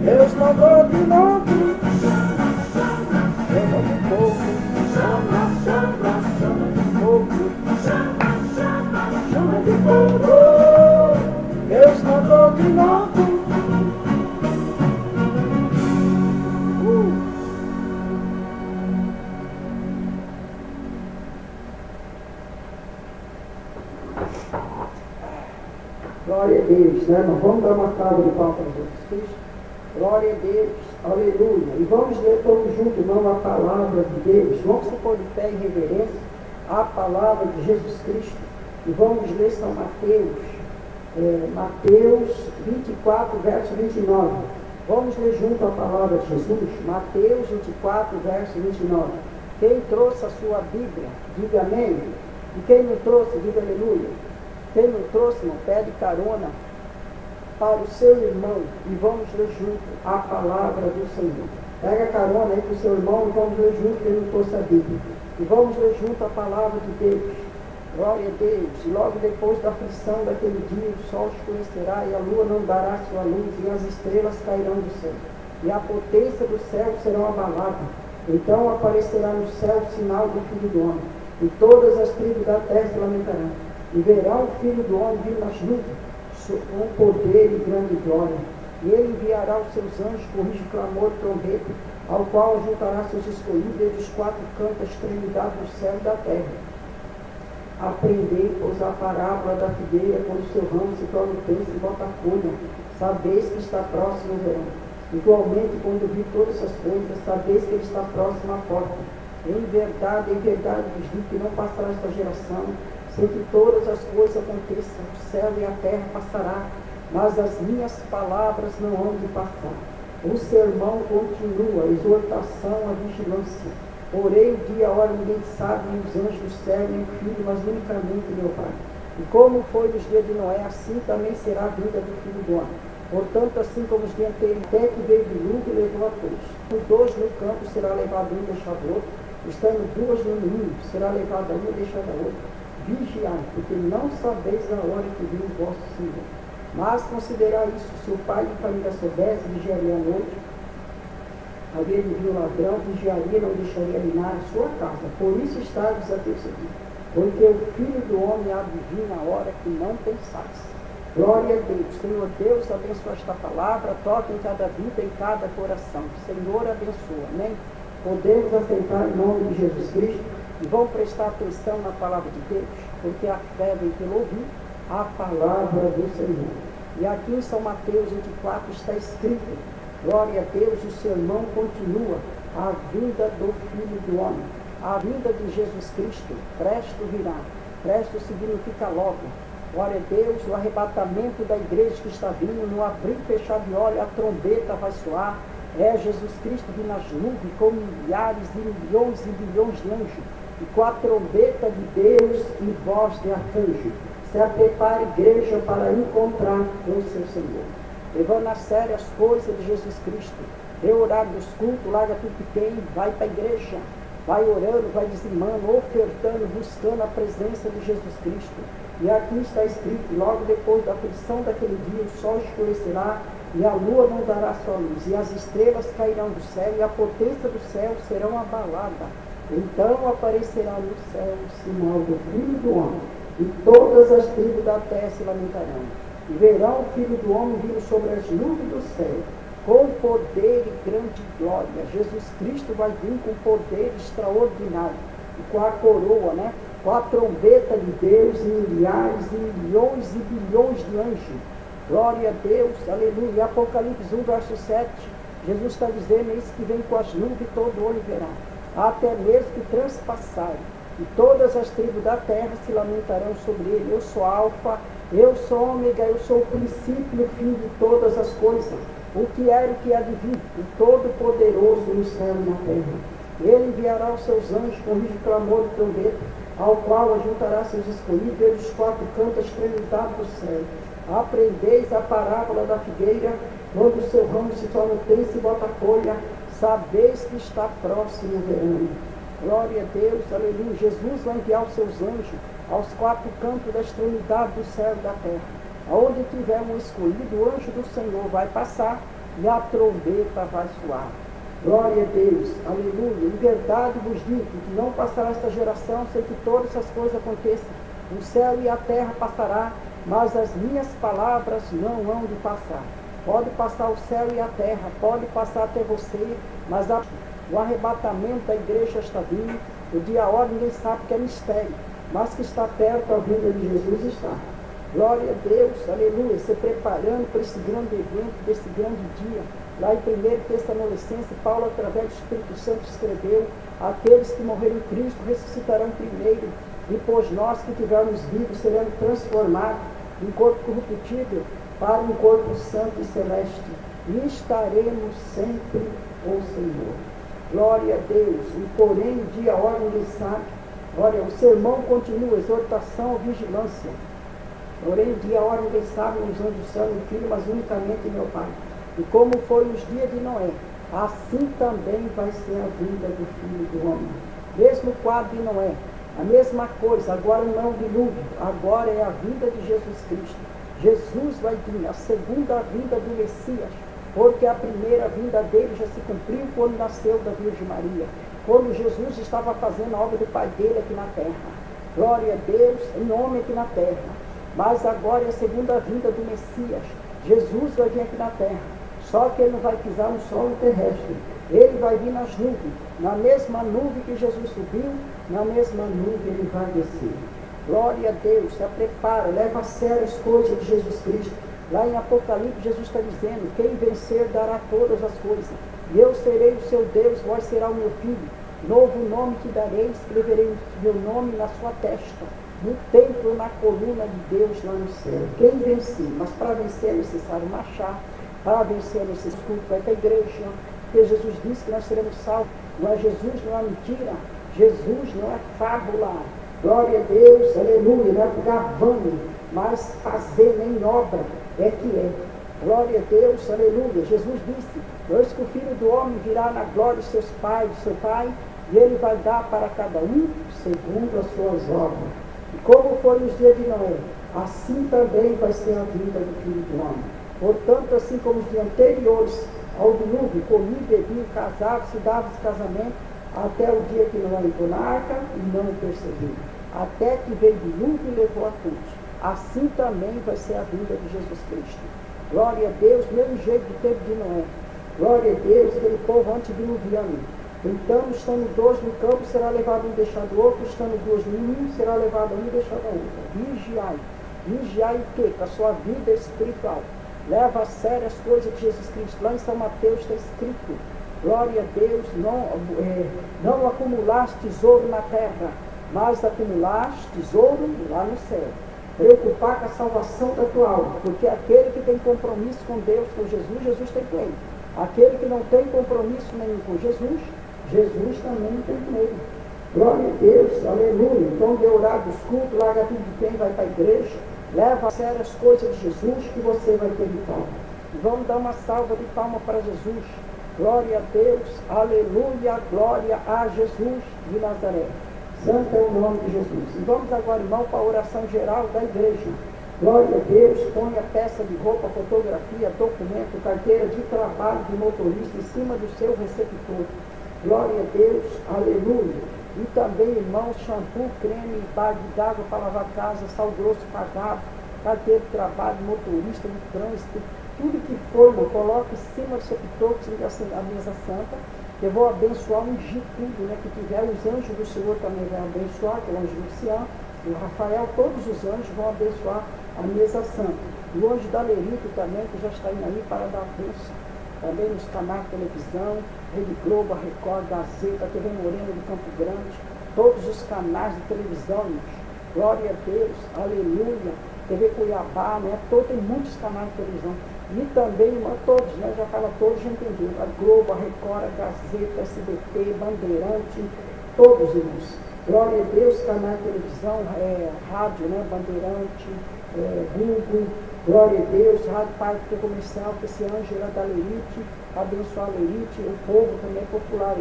Deus mandou de novo. Chama, chama, chama de fogo. Chama, chama, chama de fogo. Chama, chama, chama de fogo. Deus mandou de novo. Glória a Deus, né? Nós vamos dar uma salva de palmas para Jesus Cristo. Glória a Deus, aleluia. E vamos ler todos juntos, não a palavra de Deus. Vamos se pôr de pé em reverência à palavra de Jesus Cristo. E vamos ler São Mateus, Mateus 24, verso 29. Vamos ler junto a palavra de Jesus. Mateus 24, verso 29. Quem trouxe a sua Bíblia, diga amém. E quem não trouxe, diga aleluia. Quem não trouxe, não pede carona para o seu irmão. E vamos ler junto a palavra do Senhor. Pega carona aí para o seu irmão e vamos ler junto, que ele não trouxe a Bíblia. E vamos ler junto a palavra de Deus. Glória a Deus. E logo depois da aflição daquele dia, o sol escurecerá e a lua não dará sua luz e as estrelas cairão do céu. E a potência do céu será abalada. Então aparecerá no céu o sinal do Filho do Homem. E todas as tribos da terra se lamentarão. E verão o Filho do Homem vir nas nuvens, com poder e grande glória. E ele enviará os seus anjos, corrige clamor e trombeta, ao qual juntará seus escolhidos desde os quatro cantos da extremidade do céu e da terra. Aprendei, pois, a parábola da figueira, quando o seu ramo se torna tenso e bota folha, sabeis que está próximo o verão. Igualmente, quando vi todas essas coisas, sabeis que ele está próximo à porta. Em verdade vos digo que não passará esta geração, sem que todas as coisas aconteçam. O céu e a terra passará, mas as minhas palavras não hão de passar. O sermão continua, a exortação, a vigilância. Porém, o dia e a hora ninguém sabe, nem os anjos do céu, nem o Filho, mas unicamente meu Pai. E como foi nos dias de Noé, assim também será a vinda do Filho do Homem. Portanto, assim como os dianteiros, até que veio dilúvio, levou a todos. Com 2 no campo será levado um, deixado outro. Estando 2 no ninho, será levada uma, deixada outra. Vigiai, porque não sabeis a hora que vem o vosso Senhor. Mas considerai isso: se o pai de família soubesse, vigiaria à noite, havendo viu o ladrão, vigiaria, não deixaria alinar a sua casa. Por isso está desapercebido, porque o Filho do Homem há de vir na hora que não pensais. Glória a Deus. Senhor Deus, abençoa esta palavra, toca em cada vida, em cada coração. Senhor, abençoa, amém? Podemos aceitar em nome de Jesus Cristo e vamos prestar atenção na palavra de Deus, porque a fé vem pelo ouvir a palavra do Senhor. E aqui em São Mateus 24 está escrito: glória a Deus, o sermão continua, a vinda do Filho do Homem, a vinda de Jesus Cristo, presto virá. Presto significa logo. Glória a Deus, o arrebatamento da igreja que está vindo, no abrir e fechar de olho, a trombeta vai soar. É Jesus Cristo vindo nas nuvens com milhares e milhões de anjos, e com a trombeta de Deus e voz de arcanjo. Se prepara a igreja para encontrar o seu Senhor, levando a sério as coisas de Jesus Cristo. Dê horário dos cultos, larga tudo que tem, vai para a igreja, vai orando, vai dizimando, ofertando, buscando a presença de Jesus Cristo. E aqui está escrito: logo depois da aflição daquele dia, o sol escurecerá, e a lua não dará sua luz, e as estrelas cairão do céu, e a potência do céu serão abalada. Então aparecerá no céu o sinal do Filho do Homem, e todas as tribos da terra se lamentarão. E verão o Filho do Homem vindo sobre as nuvens do céu, com poder e grande glória. Jesus Cristo vai vir com poder extraordinário, e com a coroa, com a trombeta de Deus, e milhares e milhões e bilhões de anjos. Glória a Deus, aleluia. E Apocalipse 1, verso 7, Jesus está dizendo: eis que vem com as nuvens, todo olho verá, até mesmo que transpassarem, e todas as tribos da terra se lamentarão sobre ele. Eu sou Alfa, eu sou Ômega, eu sou o princípio e o fim de todas as coisas, o que era e o que há de vir, o Todo-Poderoso no céu e na terra. Ele enviará os seus anjos com rugido, clamor e trombeta, ao qual ajuntará seus escolhidos, dos 4 cantos da extremidade do céu. Aprendeis a parábola da figueira: quando o seu ramo se torna tenso e bota folha, sabeis que está próximo o verão. Glória a Deus, aleluia. Jesus vai enviar os seus anjos aos 4 cantos da extremidade do céu e da terra. Aonde tiver um escolhido, o anjo do Senhor vai passar e a trombeta vai soar. Glória a Deus, aleluia. Em verdade vos digo que não passará esta geração sem que todas essas coisas aconteçam. O céu e a terra passará, mas as minhas palavras não hão de passar. Pode passar o céu e a terra, pode passar até você, mas o arrebatamento da igreja está vindo. O dia, a hora, ninguém sabe, que é mistério, mas que está perto, a vinda de Jesus está. Glória a Deus, aleluia. Se preparando para esse grande evento, desse grande dia. Lá em 1 Tessalonicenses, Paulo, através do Espírito Santo, escreveu: aqueles que morreram em Cristo ressuscitarão primeiro, depois nós que estivermos vivos seremos transformados em corpo corruptível para um corpo santo e celeste, e estaremos sempre com o Senhor. Glória a Deus. E porém o dia, a hora, ninguém sabe. Olha, o sermão continua: exortação, vigilância. Porém o dia, a hora, ninguém sabe, nos anjos do céu, no Filho, mas unicamente meu Pai. E como foi os dias de Noé, assim também vai ser a vinda do Filho do Homem. Mesmo quadro de Noé, a mesma coisa. Agora não o dilúvio, agora é a vinda de Jesus Cristo. Jesus vai vir, a segunda vinda do Messias, porque a primeira vinda dele já se cumpriu quando nasceu da Virgem Maria, quando Jesus estava fazendo a obra do Pai dele aqui na terra. Glória a Deus, em homem aqui na terra. Mas agora é a segunda vinda do Messias. Jesus vai vir aqui na terra, só que ele não vai pisar no solo terrestre. Ele vai vir nas nuvens, na mesma nuvem que Jesus subiu, na mesma nuvem ele vai descer. Glória a Deus, se prepara, leva a sério as coisas de Jesus Cristo. Lá em Apocalipse, Jesus está dizendo: quem vencer dará todas as coisas, e eu serei o seu Deus, vós será o meu filho. Novo nome te darei, escreverei o meu nome na sua testa, no templo, na coluna de Deus lá no céu. Quem vencer, mas para vencer é necessário marchar, para vencer é necessário culto, vai para a igreja, porque Jesus disse que nós seremos salvos. Não é Jesus, não é mentira, Jesus não é fábula. Glória a Deus, aleluia, não é gravando, mas fazendo em obra é que é. Glória a Deus, aleluia. Jesus disse, eis que o Filho do Homem virá na glória de seus pais, do seu Pai, e ele vai dar para cada um segundo as suas obras. E como foi nos dias de Noé, assim também vai ser a vida do Filho do Homem. Portanto, assim como os dias anteriores ao dilúvio, comiam, bebiam, casavam-se, davam-se casamento, até o dia que Noé entrou na arca e não o perseguiu. Até que veio o dilúvio e levou a todos. Assim também vai ser a vinda de Jesus Cristo. Glória a Deus, mesmo jeito do tempo de Noé. Glória a Deus, aquele povo antediluviano. Então, estando dois no campo, será levado um deixado o outro, estando duas no ninho, será levado um e deixado a outra. Vigiai. Vigiai o quê? Com a sua vida espiritual. Leva a sério as coisas de Jesus Cristo. Lá em São Mateus está escrito, glória a Deus, não acumulaste tesouro na terra, mas acumulaste tesouro lá no céu. Preocupar com a salvação da tua alma, porque aquele que tem compromisso com Deus, com Jesus, Jesus tem com ele. Aquele que não tem compromisso nenhum com Jesus, Jesus também tem com ele. Glória a Deus, aleluia. Então, de orar dos cultos, larga tudo de quem vai para a igreja, leva a sério as coisas de Jesus, que você vai ter vitória. Vamos dar uma salva de palma para Jesus. Glória a Deus, aleluia, glória a Jesus de Nazaré. Santo é o nome de Jesus. E vamos agora, irmão, para a oração geral da igreja. Glória a Deus, põe a peça de roupa, fotografia, documento, carteira de trabalho de motorista em cima do seu receptor. Glória a Deus, aleluia. E também, irmãos, shampoo, creme, bag d'água para lavar casa, sal grosso pagado, carteira de trabalho, motorista de trânsito, tudo que for, irmão, coloque em cima do seu receptor, a mesa santa. Eu vou abençoar, ungir tudo, né, que tiver. Os anjos do Senhor também vão abençoar, que é o anjo Luciano, o Rafael, todos os anjos vão abençoar a mesa santa. E o anjo da Lerito também, que já está indo aí para dar bênção. Também nos canais de televisão, Rede Globo, a Record, Gazeta, TV Morena de Campo Grande, todos os canais de televisão, glória a Deus, aleluia, TV Cuiabá, né, tem muitos canais de televisão. E também, irmão, todos, né, já fala todos, já entenderam. A Globo, a Record, a Gazeta, a SBT, Bandeirante, todos, irmãos. Glória a Deus, canal de televisão, rádio, né, Bandeirante, Google, glória a Deus, rádio Parque Comercial, que esse anjo era da Lerite, abençoar a Lerite, o povo também é popular,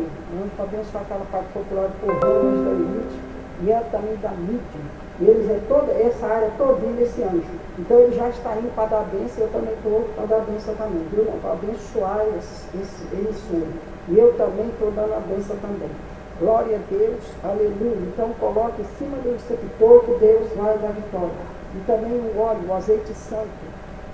para abençoar aquela parte popular do povo da Lerite, e é também da mídia. Eles toda essa área todinha desse anjo. Então ele já está indo para dar bênção, eu também estou para dar bênção também, viu? Para abençoar esse emissor. E eu também estou dando a bênção também. Glória a Deus, aleluia. Então coloque em cima do receptor que Deus vai dar vitória. E também o óleo, o azeite santo.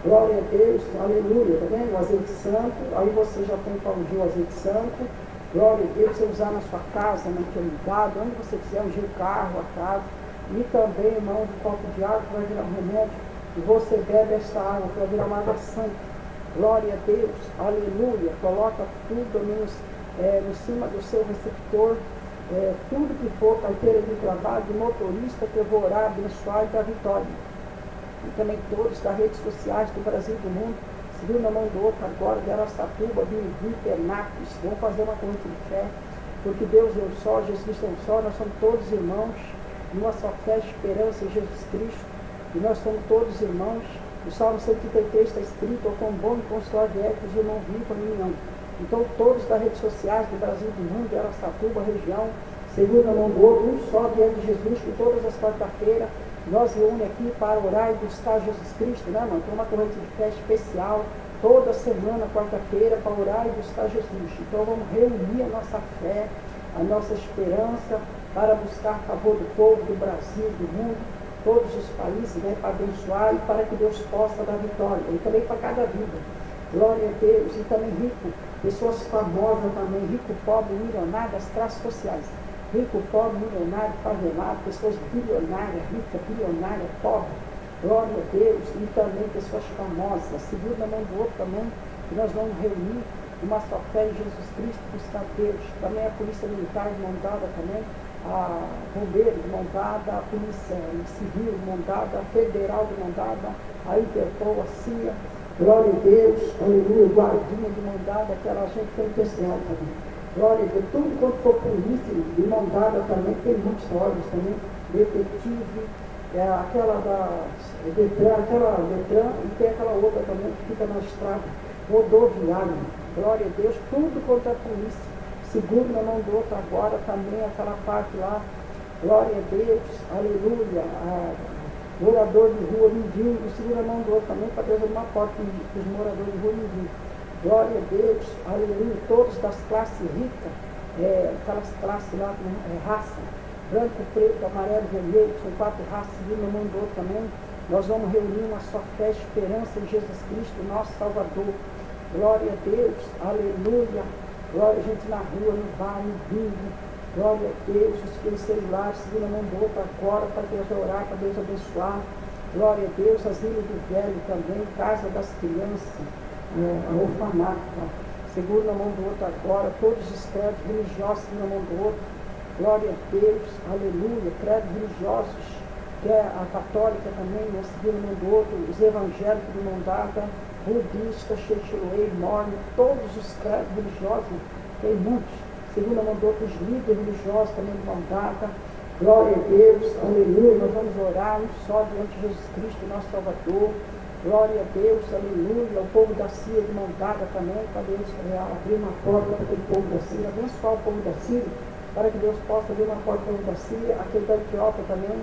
Glória a Deus, aleluia, tá vendo? O azeite santo, aí você já tem para ungir o azeite santo. Glória a Deus, você usar na sua casa, na intimidade, onde você quiser ungir o carro, a casa. E também, irmão, um copo de água que vai virar um remédio. E você bebe essa água que vai virar uma água santa. Glória a Deus, aleluia. Coloca tudo menos em cima do seu receptor. Tudo que for carteira de trabalho, de motorista, que eu vou orar, abençoar e dar vitória. E também todos das redes sociais do Brasil e do mundo. Se viu na mão do outro agora, de Araçatuba, Birigui, Penápolis. Vamos fazer uma corrente de fé. Porque Deus é um só, Jesus Cristo é um só, nós somos todos irmãos. Numa só fé e esperança em Jesus Cristo, e nós somos todos irmãos. O Salmo 133 está escrito, com bom e consolador de ecos, e não vivo a união. Então todos das redes sociais do Brasil e do mundo, de Araçatuba, região, segura a mão do outro, um só diante de Jesus, que todas as quarta-feiras nós reúne aqui para orar e buscar Jesus Cristo, né, mano? Tem uma corrente de fé especial, toda semana, quarta-feira, para orar e buscar Jesus. Então vamos reunir a nossa fé, a nossa esperança, para buscar favor do povo, do Brasil, do mundo, todos os países, né, para abençoar e para que Deus possa dar vitória, e também para cada vida. Glória a Deus. E também rico, pessoas famosas também, rico, pobre, milionário, das classes sociais. Rico, pobre, milionário, favelado, pessoas bilionárias, rica, bilionária, pobre. Glória a Deus. E também pessoas famosas, seguindo na mão do outro também, que nós vamos reunir uma só fé em Jesus Cristo, buscar Deus. Também a polícia militar montada também, a bombeiro montada, a polícia civil montada, a federal montada, a Interpol, a CIA, glória a Deus, aleluia, guardinha de mandada, aquela gente penitenciária também. Glória a Deus, tudo quanto for polícia de mandada também, tem muitos olhos também, detetive, aquela da Detran, e tem aquela outra também que fica na estrada, rodoviária. Glória a Deus, tudo contra a polícia. Seguro na mão do outro agora também, aquela parte lá. Glória a Deus, aleluia. Morador de rua, mendigo, segura a mão do outro também, para Deus abrir uma porta para os moradores de rua, mendigo. Glória a Deus, aleluia. Todos das classes ricas, aquelas classes lá, raça, branco, preto, amarelo, vermelho, são 4 raças, segura a mão do outro também. Nós vamos reunir uma só fé, esperança em Jesus Cristo, nosso Salvador. Glória a Deus, aleluia. Glória a gente na rua, no bar, no bingo. Glória a Deus, os filhos celulares, segura a mão do outro agora, para Deus orar, para Deus abençoar. Glória a Deus, as ilhas do velho também, casa das crianças, a orfanato. Segura na mão do outro agora, todos os credos religiosos, segura na mão do outro. Glória a Deus, aleluia, credos religiosos, que é a católica também, nós segura na mão do outro, os evangélicos de mão dada, budistas, xexeloei, mormon, todos os credos religiosos, tem muitos. Segunda mão do outro, os líderes religiosos também de mão dada. Glória a Deus, aleluia. Nós vamos orar um só diante de Jesus Cristo, nosso Salvador. Glória a Deus, aleluia. O povo da Síria de mão dada também, para Deus abrir uma porta para aquele povo da Síria, abençoar o povo da Síria, para que Deus possa abrir uma porta para o povo da Síria, aquele da Etiópia também.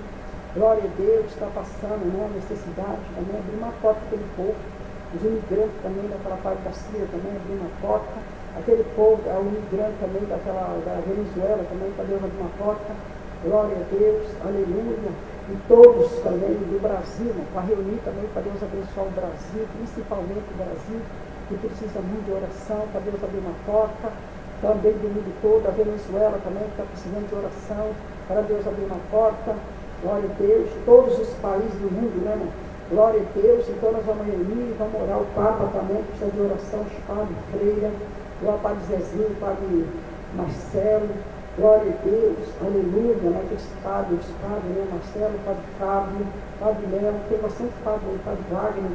Glória a Deus, está passando, né, necessidade também, abrir uma porta para aquele povo. Os imigrantes também daquela parte da Síria também, abrir uma porta. Aquele povo, o imigrante também da Venezuela também, para Deus abrir uma porta. Glória a Deus, aleluia. E todos também do Brasil, para reunir também, para Deus abençoar o Brasil, principalmente o Brasil, que precisa muito de oração, para Deus abrir uma porta. Também do mundo todo, a Venezuela também, que está precisando de oração, para Deus abrir uma porta. Glória a Deus, todos os países do mundo, né, irmão? Glória a Deus, então nós vamos reunir, vamos orar. O Papa também precisa de oração, Padre Freira, glória ao Padre Zezinho, Padre Marcelo, glória a Deus, aleluia, né? Aqueles padres, né? Marcelo, Padre Fábio, Padre Léo, tem bastante padre, Padre Wagner,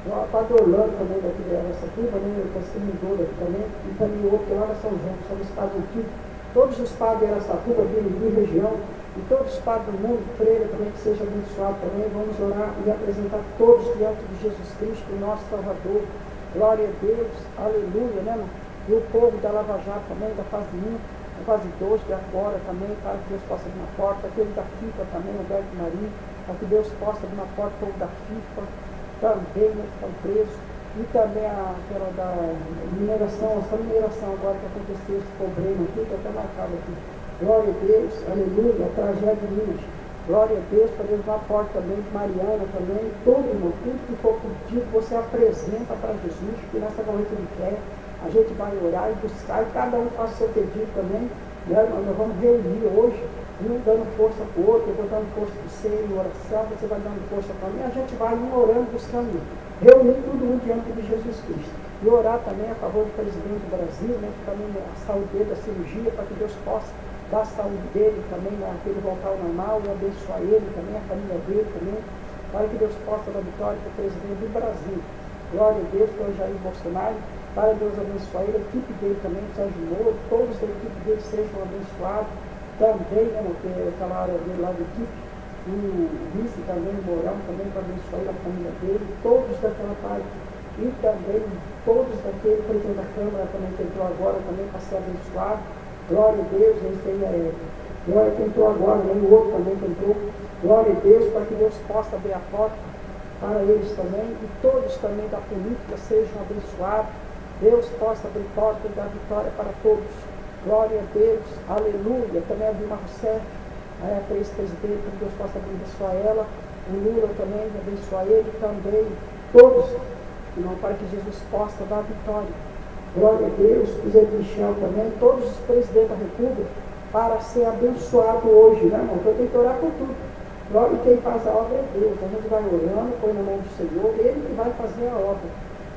o Padre Orlando também daqui dessa turma, né? O Pastor aqui também, e também outro lá da São João, são os padres antigos, todos os padres dessa turma, de região, e todos os padres do mundo, freira também, que seja abençoado também. Vamos orar e apresentar todos diante de Jesus Cristo, nosso Salvador. Glória a Deus, aleluia, né, irmão? E o povo da Lava Jato também, da fase 1, da fase 2, de agora também, para que Deus possa abrir uma porta. Aquele da FIFA também, o Roberto Marinho, para que Deus possa abrir uma porta. O povo da FIFA também, né, que estão presos. E também aquela da mineração, essa mineração agora que aconteceu, esse problema aqui, que até marcado aqui. Glória a Deus, aleluia, a tragédia de Minas. Glória a Deus, para Deus uma porta também, de Mariana também, todo irmão, tudo que for pedido, você apresenta para Jesus, que nessa noite ele quer. A gente vai orar e buscar, e cada um faz o seu pedido também, né? Nós vamos reunir hoje, um dando força para o outro, eu vou dando força para você em oração, você vai dando força para mim, a gente vai um orando, buscando, reunir tudo um diante de Jesus Cristo. E orar também a favor do presidente do Brasil, né? Também a saúde dele, a cirurgia, para que Deus possa dar a saúde dele também, para ele voltar ao normal, e abençoar ele também, a família dele também, para que Deus possa dar vitória para o presidente do Brasil. Glória a Deus, para o Jair Bolsonaro, para Deus abençoar ele, a equipe dele também, o Sérgio Moro, todos da equipe dele sejam abençoados, também, né, aquela área dele lá da equipe, o vice também, o Mourão também, para abençoar ele, a família dele, todos daquela parte, e também todos daquele presidente da Câmara também que entrou agora também para ser abençoado. Glória a Deus, esse aí glória que entrou agora, nem o outro também que entrou. Glória a Deus, para que Deus possa abrir a porta para eles também, e todos também da política sejam abençoados. Deus possa abrir porta e dar vitória para todos. Glória a Deus, aleluia. Também a Dilma Rousseff, a ex-presidente, que Deus possa abençoar ela. O Lula também, abençoar ele também. Todos, não, para que Jesus possa dar vitória. Glória a Deus, o Zé Michel também, todos os presidentes da República, para ser abençoado hoje, né, irmão? Então tem que orar por tudo. Glória, e quem faz a obra é Deus. A gente vai orando, põe na mão do Senhor, Ele que vai fazer a obra.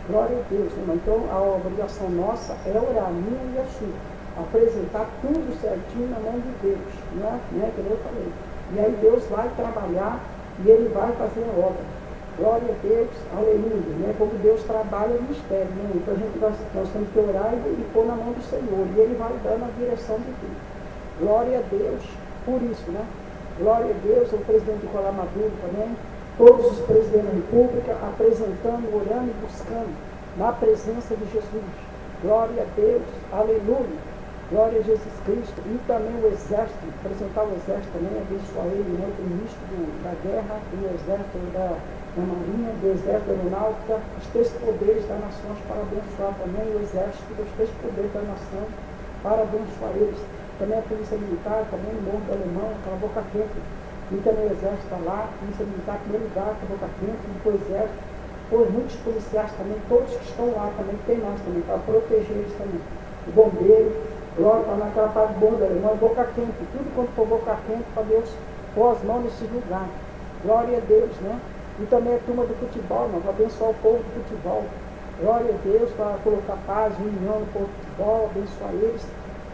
Glória a Deus, irmão. Então a obrigação nossa é orar, minha e a sua. Apresentar tudo certinho na mão de Deus, né? Que eu falei. E aí Deus vai trabalhar e Ele vai fazer a obra. Glória a Deus, aleluia, né? Como Deus trabalha no mistério, né? Então nós temos que orar e pôr na mão do Senhor, e Ele vai dando a direção de tudo. Glória a Deus por isso, né? glória a Deus, o presidente Nicolás Maduro também, todos os presidentes da República, apresentando, orando e buscando na presença de Jesus. Glória a Deus, aleluia, glória a Jesus Cristo. E também o exército, apresentar o exército também, abençoar ele, né, o ministro da guerra, do exército da marinha, do exército da aeronáutica, os 3 poderes das nações, para abençoar também o exército dos 3 poderes da nação, para abençoar eles. Também a polícia militar, também o morro do alemão, aquela boca quente. E também o exército está lá, a polícia militar, em primeiro lugar, com a boca quente, depois o exército, depois muitos policiais também, todos que estão lá também, tem nós também, para proteger eles também. O bombeiro, glória, para naquela parte do morro do alemão, boca quente, tudo quanto for boca quente, para Deus pôr as mãos nesses lugares. Glória a Deus, né? E também a turma do futebol, nós vamos abençoar o povo do futebol. Glória a Deus, para colocar paz, união no povo do futebol, abençoar eles.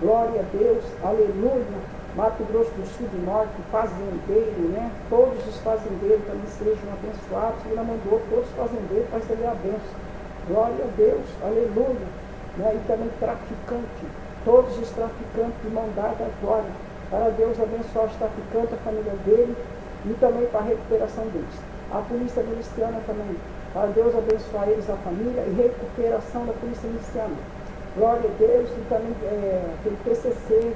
Glória a Deus, aleluia. Mato Grosso do Sul e Norte, fazendeiro, né? Todos os fazendeiros também sejam abençoados. Ele mandou todos os fazendeiros para receber a bênção. Glória a Deus, aleluia. Né? E também traficante, todos os traficantes de mão dada agora, para Deus abençoar os traficantes, a família dele, e também para a recuperação deles. A polícia miliciana também, para Deus abençoar eles, a família, e recuperação da polícia miliciana. Glória a Deus, e também aquele PCC,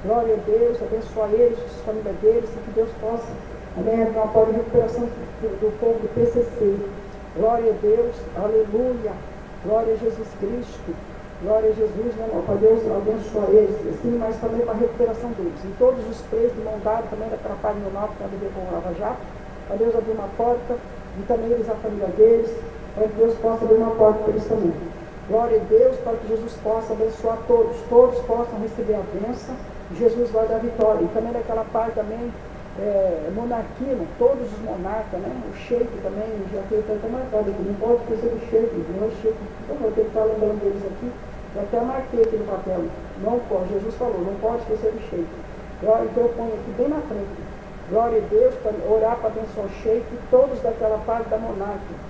glória a Deus, abençoar eles, a família deles, e que Deus possa também dar uma recuperação do povo do PCC. Glória a Deus, aleluia, glória a Jesus Cristo, glória a Jesus, né, para Deus abençoar eles, assim, mas também para a recuperação deles. E todos os presos de mão dada também da Trapalha no Norte, para viver com o Lava Jato, para Deus abrir uma porta, e também eles, a família deles, para que Deus possa abrir uma porta para eles também. Glória a Deus, para que Jesus possa abençoar todos, todos possam receber a bênção, e Jesus vai dar vitória. E também daquela parte também, monarquia, né? Todos os monarcas, né? O sheik também, já tem até marcado aqui, não pode esquecer do sheik, não é sheik. Então eu tenho que estar lembrando deles aqui, já até marquei aqui no papel, não pode, Jesus falou, não pode esquecer do sheik. Glória, então eu ponho aqui bem na frente, glória a Deus, para orar para abençoar o sheik, todos daquela parte da monarquia,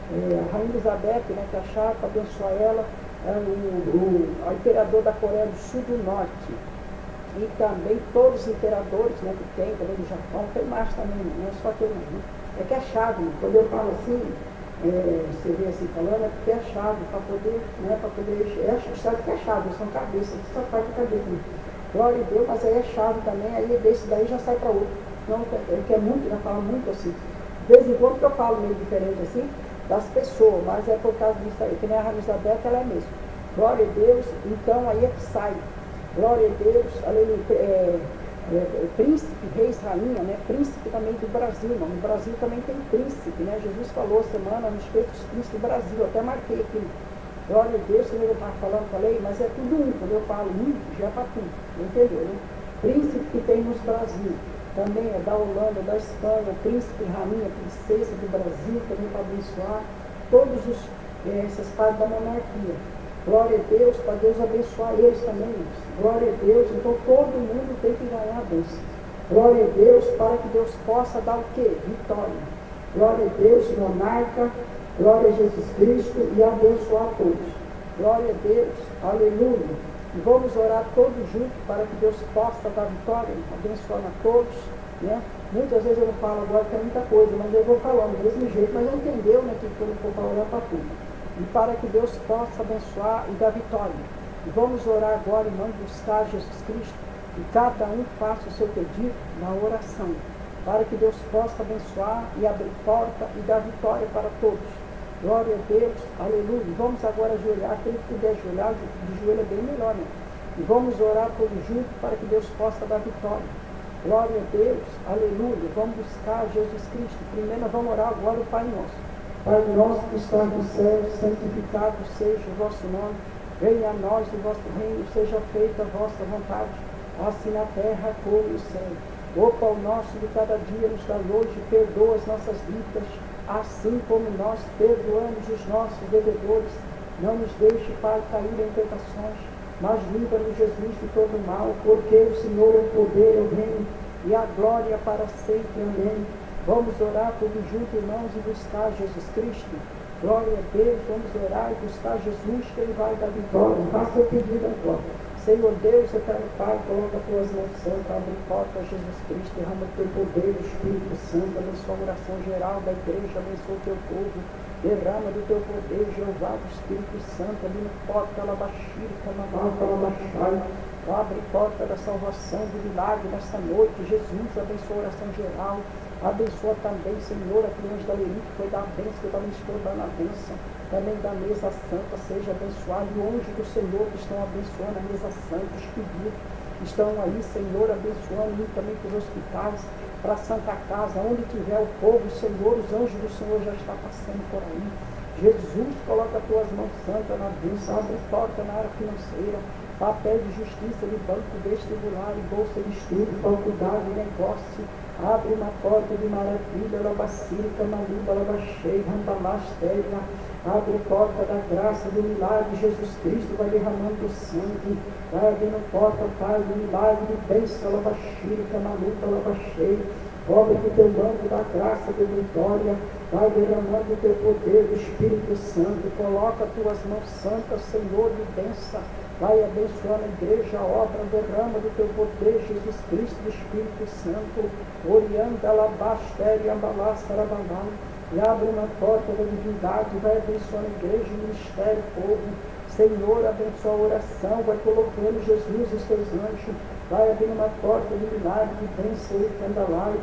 a Rainha Elizabeth, né, que é a chave, para abençoar ela, o imperador da Coreia do Sul e do Norte, e também todos os imperadores, né, que tem também do Japão, tem mais também, não é só aquele, né? É que é a chave, né? Quando eu falo assim, você vê assim falando, é porque é a chave, para poder, né, para poder, sabe que é a chave, são cabeças, só faz a cabeça, né? Glória a Deus, mas aí é chave também, aí desse daí já sai para outro, não, ele quer muito, né, fala muito assim, de vez em quando que eu falo meio diferente assim, das pessoas, mas é por causa disso aí, que nem a Rainha Elizabeth, ela é mesmo. Glória a Deus, então aí é que sai. Glória a Deus, aleluia, príncipe, reis, rainha, né? Príncipe também do Brasil, não? No Brasil também tem príncipe, né? Jesus falou semana a respeito dos príncipes do Brasil, até marquei aqui. Glória a Deus, como eu estava falando, falei, mas é tudo um, quando eu falo muito, já é para tudo, entendeu, né? Príncipe que tem nos Brasil, também é da Holanda, da Espanha, príncipe, rainha, princesa do Brasil, também para abençoar todos essas partes da monarquia. Glória a Deus, para Deus abençoar eles também. Glória a Deus, então todo mundo tem que ganhar a bênção. Glória a Deus, para que Deus possa dar o quê? Vitória. Glória a Deus, monarca, glória a Jesus Cristo e abençoar todos. Glória a Deus, aleluia. E vamos orar todos juntos para que Deus possa dar vitória, abençoando a todos, né? Muitas vezes eu não falo agora, tem muita coisa, mas eu vou falando do mesmo jeito, mas não entendeu, né, que eu não vou falar para tudo. E para que Deus possa abençoar e dar vitória. E vamos orar agora, irmãos, buscar Jesus Cristo, e cada um faça o seu pedido na oração, para que Deus possa abençoar e abrir porta e dar vitória para todos. Glória a Deus, aleluia. Vamos agora ajoelhar, quem puder ajoelhar, de joelho é bem melhor, né? E vamos orar todos juntos para que Deus possa dar vitória. Glória a Deus, aleluia. Vamos buscar Jesus Cristo. Primeiro nós vamos orar agora o Pai Nosso. Pai nosso que está no céu, santificado seja o vosso nome. Venha a nós o vosso reino, seja feita a vossa vontade, assim na terra como no céu. O pão nosso de cada dia nos dá hoje, perdoa as nossas dívidas, assim como nós perdoamos os nossos devedores. Não nos deixe, Pai, cair em tentações, mas livra-nos, Jesus, de todo mal, porque o Senhor é o poder, o reino e a glória para sempre. Amém. Vamos orar todos juntos, irmãos, e buscar Jesus Cristo. Glória a Deus, vamos orar e buscar Jesus, que Ele vai dar vitória. Faça o pedido agora. Senhor Deus, eterno Pai, coloca as tuas mãos santas, abre porta, Jesus Cristo, derrama o teu poder, o Espírito Santo, abençoa a oração geral da igreja, abençoa o teu povo, derrama do teu poder, Jeová, do Espírito Santo, ali no porta, alabaxiri, canamá, alabaxai, abre porta da salvação, do milagre nesta noite, Jesus, abençoa a oração geral, abençoa também, Senhor, a criança da Leite, que foi da bênção, que também estou dando a bênção, também da mesa santa, seja abençoado, e onde do Senhor que estão abençoando a mesa santa, os pedidos, estão aí, Senhor, abençoando, e também para os hospitais, para a Santa Casa, onde tiver o povo, Senhor, os anjos do Senhor já estão passando por aí. Jesus, coloca as tuas mãos santas na bênção, abre porta na área financeira, papel de justiça, de banco, vestibular, bolsa de estudo, faculdade, negócio, abre uma porta de maravilha, labacílica, maluba, labaxei, rambalastéria, abre porta da graça, do milagre, Jesus Cristo vai derramando o sangue, vai abrindo porta, Pai, do milagre, de bênção, labaxílica, maluba, labaxei, obra do teu manto da graça, de vitória, vai derramando o teu poder, do Espírito Santo, coloca as tuas mãos santas, Senhor, de bênção, vai abençoando a igreja, a obra, derrama do teu poder, Jesus Cristo, do Espírito Santo, orianda, alabastéria, ambalaça, arabalá, e abre uma porta da divindade, vai abençoando a igreja, o ministério, o povo, Senhor, abençoa a oração, vai colocando Jesus, os teus anjos, vai abrindo uma porta de milagre, de bênção e candalai,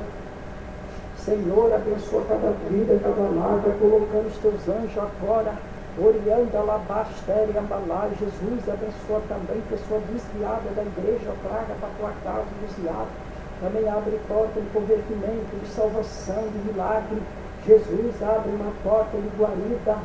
Senhor, abençoa cada vida, cada lar, vai colocando os teus anjos agora, orianda, alabastéria, ambalai, Jesus, abençoa também pessoa desviada da igreja, traga para a tua casa desviada, também abre porta de convertimento, de salvação, de milagre, Jesus, abre uma porta de guarida,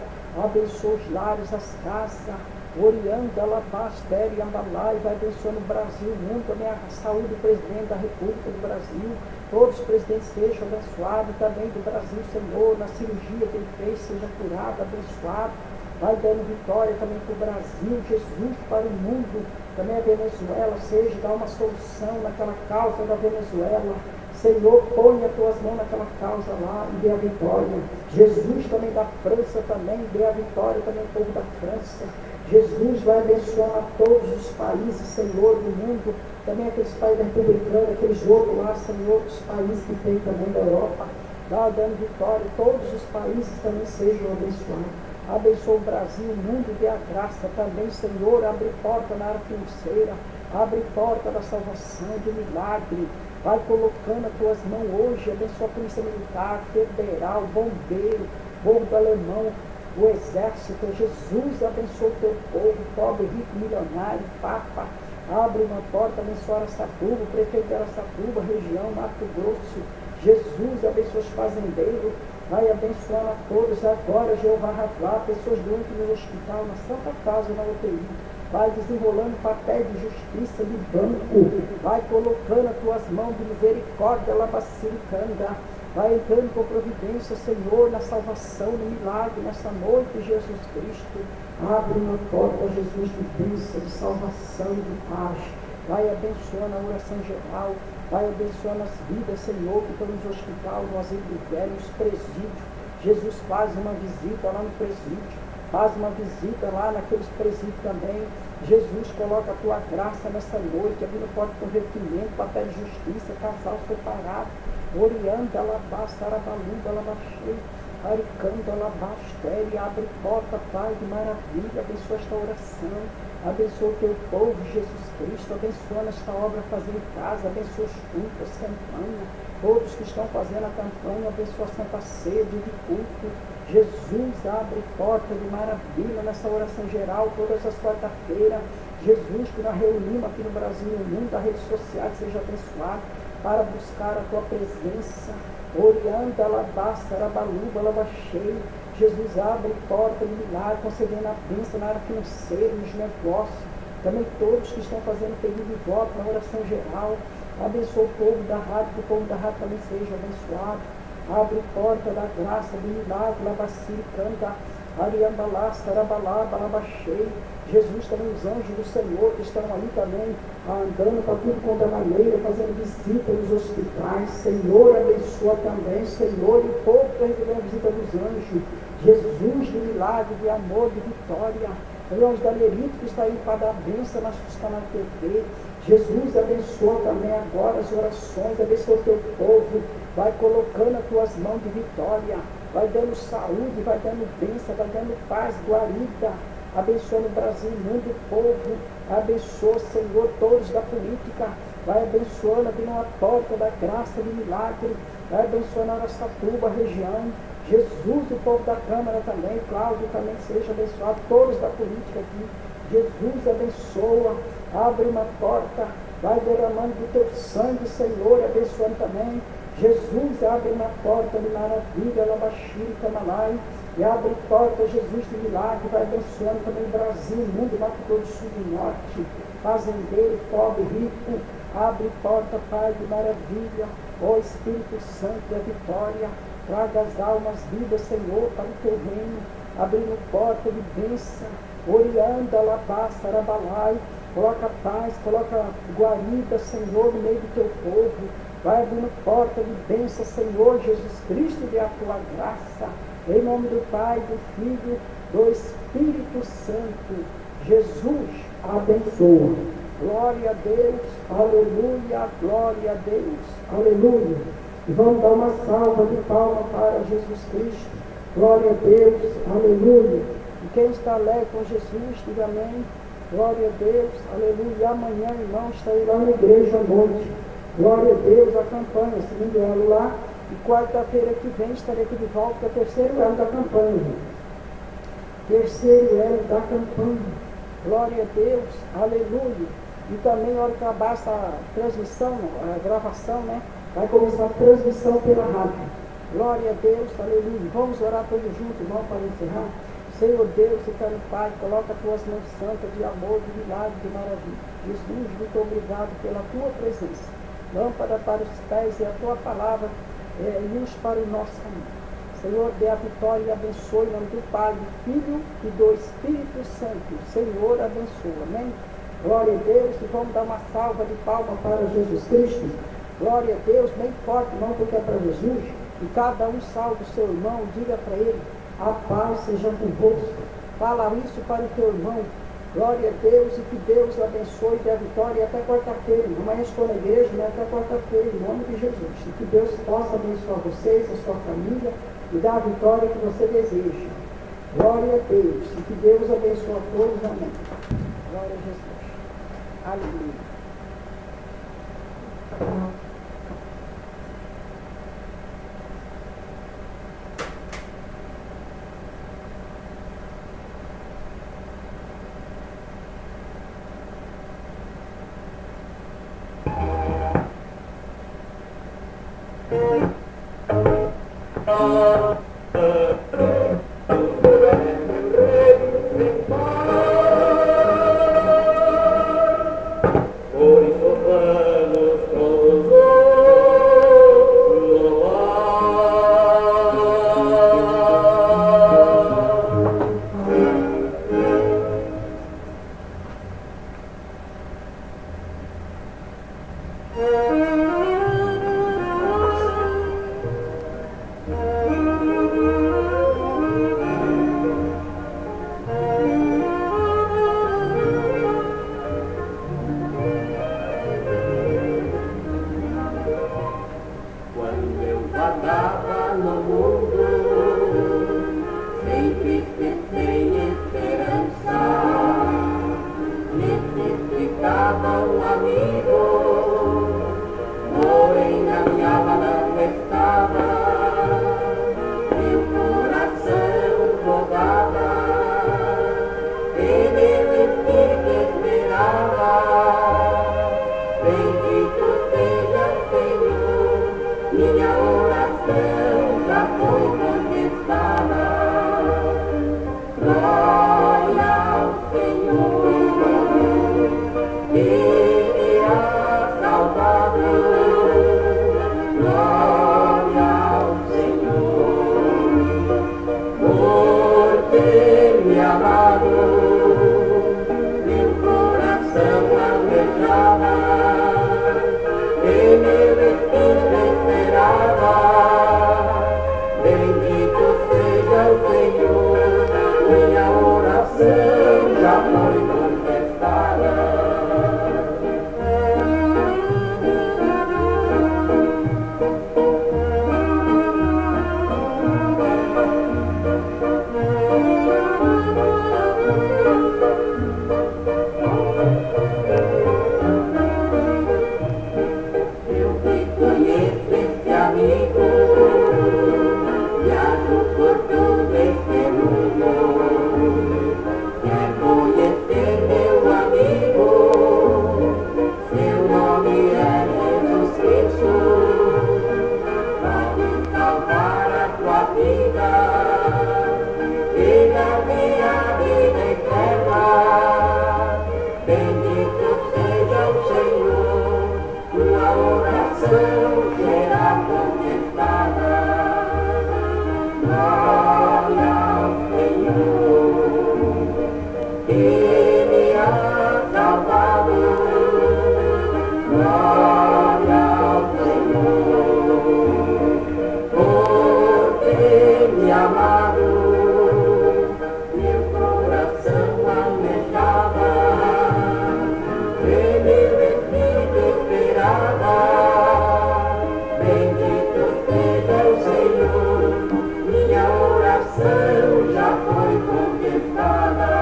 abençoa os lares, as casas, orianda, alabastéria, ambalai, vai abençoando o Brasil, o mundo, também a saúde do presidente da República do Brasil, todos os presidentes sejam abençoados, também do Brasil, Senhor, na cirurgia que ele fez, seja curado, abençoado, vai dando vitória também para o Brasil, Jesus, para o mundo, também a Venezuela, seja, dá uma solução naquela causa da Venezuela, Senhor, põe as tuas mãos naquela causa lá e dê a vitória, Jesus também da França também, dê a vitória também ao povo da França, Jesus vai abençoar todos os países, Senhor, do mundo, também aqueles países republicanos, aqueles outros lá, Senhor, os países que tem também da Europa, dá dando vitória, todos os países também sejam abençoados. Abençoa o Brasil, o mundo, dê a graça também, Senhor, abre porta na área financeira, abre porta da salvação, de milagre, vai colocando as tuas mãos hoje, abençoa a polícia militar, federal, bombeiro, povo alemão, o exército, Jesus, abençoa o teu povo, pobre, rico, milionário, Papa, abre uma porta, abençoa Araçatuba, o prefeito de Araçatuba, região, Mato Grosso, Jesus, abençoa os fazendeiros, vai abençoar a todos agora, Jeová Rafa, pessoas doentes no hospital, na Santa Casa, na UTI, vai desenrolando papel de justiça, de banco, vai colocando as tuas mãos de misericórdia, labaciricanda, vai entrando com providência, Senhor, na salvação, no milagre, nessa noite, Jesus Cristo, abre uma porta, Jesus, de bênção, de salvação, de paz, vai abençoando a oração geral, vai abençoando as vidas, Senhor, que estão nos hospitais, no asilo de velhos, nos presídios. Jesus, faz uma visita lá no presídio, faz uma visita lá naqueles presídios também. Jesus, coloca a tua graça nessa noite, abrindo porta de convertimento, papel de justiça, casal separado, orianda, alabasta, arabaluba, alabaxei, aricando, alabastéria, abre porta, Pai, de maravilha, abençoa esta oração. Abençoa o teu povo, Jesus Cristo, abençoa esta obra fazer em casa, abençoa os cultos, as campanhas, todos que estão fazendo a campanha, abençoa a Santa Ceia, de culto, Jesus, abre porta de maravilha nessa oração geral, todas as quarta-feiras, Jesus, que nós reunimos aqui no Brasil e no mundo, as redes sociais, seja abençoado, para buscar a tua presença, orianda, alabasta, arabaluba, alabaxei, Jesus, abre porta de milagre, concedendo a bênção na área financeira, nos negócios, também todos que estão fazendo pedido de voto na oração geral, abençoa o povo da rádio, que o povo da rádio também seja abençoado, abre porta da graça, do milagre, labaciri, canta, ariambalá, sarabalá, balabaxei, Jesus, também os anjos do Senhor que estão ali também, andando para tudo quanto é maneira, fazendo visita nos hospitais, Senhor, abençoa também, Senhor, e o povo que está recebendo a visita dos anjos, Jesus, de milagre, de amor, de vitória, Senhor, os Danielitos que está indo para dar bênção, mas que está na TV. Jesus, abençoa também agora as orações, abençoa o teu povo, vai colocando as tuas mãos de vitória, vai dando saúde, vai dando bênção, vai dando paz, guarida, abençoa o Brasil, o mundo, o povo, abençoa, Senhor, todos da política, vai abençoando, abrindo uma porta da graça, de milagre, vai abençoando a Araçatuba, a região, Jesus, o povo da Câmara também, Cláudio também seja abençoado, todos da política aqui, Jesus abençoa, abre uma porta, vai derramando do teu sangue, Senhor, abençoando também. Jesus abre uma porta de maravilha, Labaxiri, Camalai, e abre porta, Jesus, de milagre, vai abençoando também o Brasil, o mundo, Mato Grosso do Sul e Norte, fazendeiro, pobre, rico, abre porta, Pai, de maravilha, ó Espírito Santo da vitória, traga as almas vivas, Senhor, para o teu reino, abrindo porta de bênção, Orianda, Labassa, Arabalai, coloca paz, coloca guarida, Senhor, no meio do teu povo, vai abrindo porta de bênção, Senhor Jesus Cristo, de a tua graça, em nome do Pai, do Filho, do Espírito Santo, Jesus abençoa, glória a Deus, aleluia, glória a Deus, aleluia, e vamos dar uma salva de palmas para Jesus Cristo, glória a Deus, aleluia. E quem está alegre com Jesus, diga amém. Glória a Deus, aleluia. E amanhã, irmão, estarei lá na igreja à noite. Glória a Deus, a campanha, segundo ano lá. E quarta-feira que vem estarei aqui de volta, que é o terceiro ano da campanha, irmão. Terceiro ano da campanha. Glória a Deus, aleluia. E também, na hora que acabar essa transmissão, a gravação, né? Vai começar a transmissão pela rádio. Glória a Deus, aleluia. Vamos orar todos juntos, irmão, para encerrar. Senhor Deus, eterno Pai, coloca as tuas mãos santas de amor, de milagre, de maravilha. Jesus, muito obrigado pela tua presença. Lâmpada para os pés e a tua palavra luz para o nosso caminho. Senhor, dê a vitória e abençoe em nome do Pai, do Filho e do Espírito Santo. Senhor, abençoa. Amém? Glória a Deus. E vamos dar uma salva de palmas para Jesus Cristo. Glória a Deus, bem forte, irmão, porque é para Jesus. E cada um salve o seu irmão, diga para ele: a paz seja convosco. Fala isso para o teu irmão. Glória a Deus e que Deus abençoe e dê a vitória. E até quarta-feira. Amanhã estou na igreja, né? Até quarta-feira, em nome de Jesus. E que Deus possa abençoar vocês, a sua família e dar a vitória que você deseja. Glória a Deus. E que Deus abençoe a todos. Amém. Glória a Jesus. Aleluia. Bendito seja o Senhor, minha oração já que me ha salvado. Glória ao Senhor, porque me amado, meu coração almejava, meu espírito esperava. Bendito seja o Senhor, minha oração já foi contestada.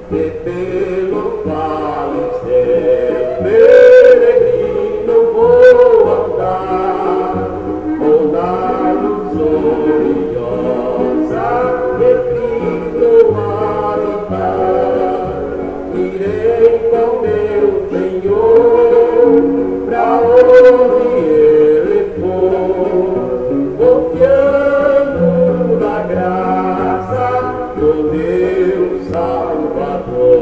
E pelo vale ser peregrino vou andar, ou na luz gloriosa de Cristo habitar. Irei com meu Senhor pra onde Ele for, confiando na graça do meu Salvador.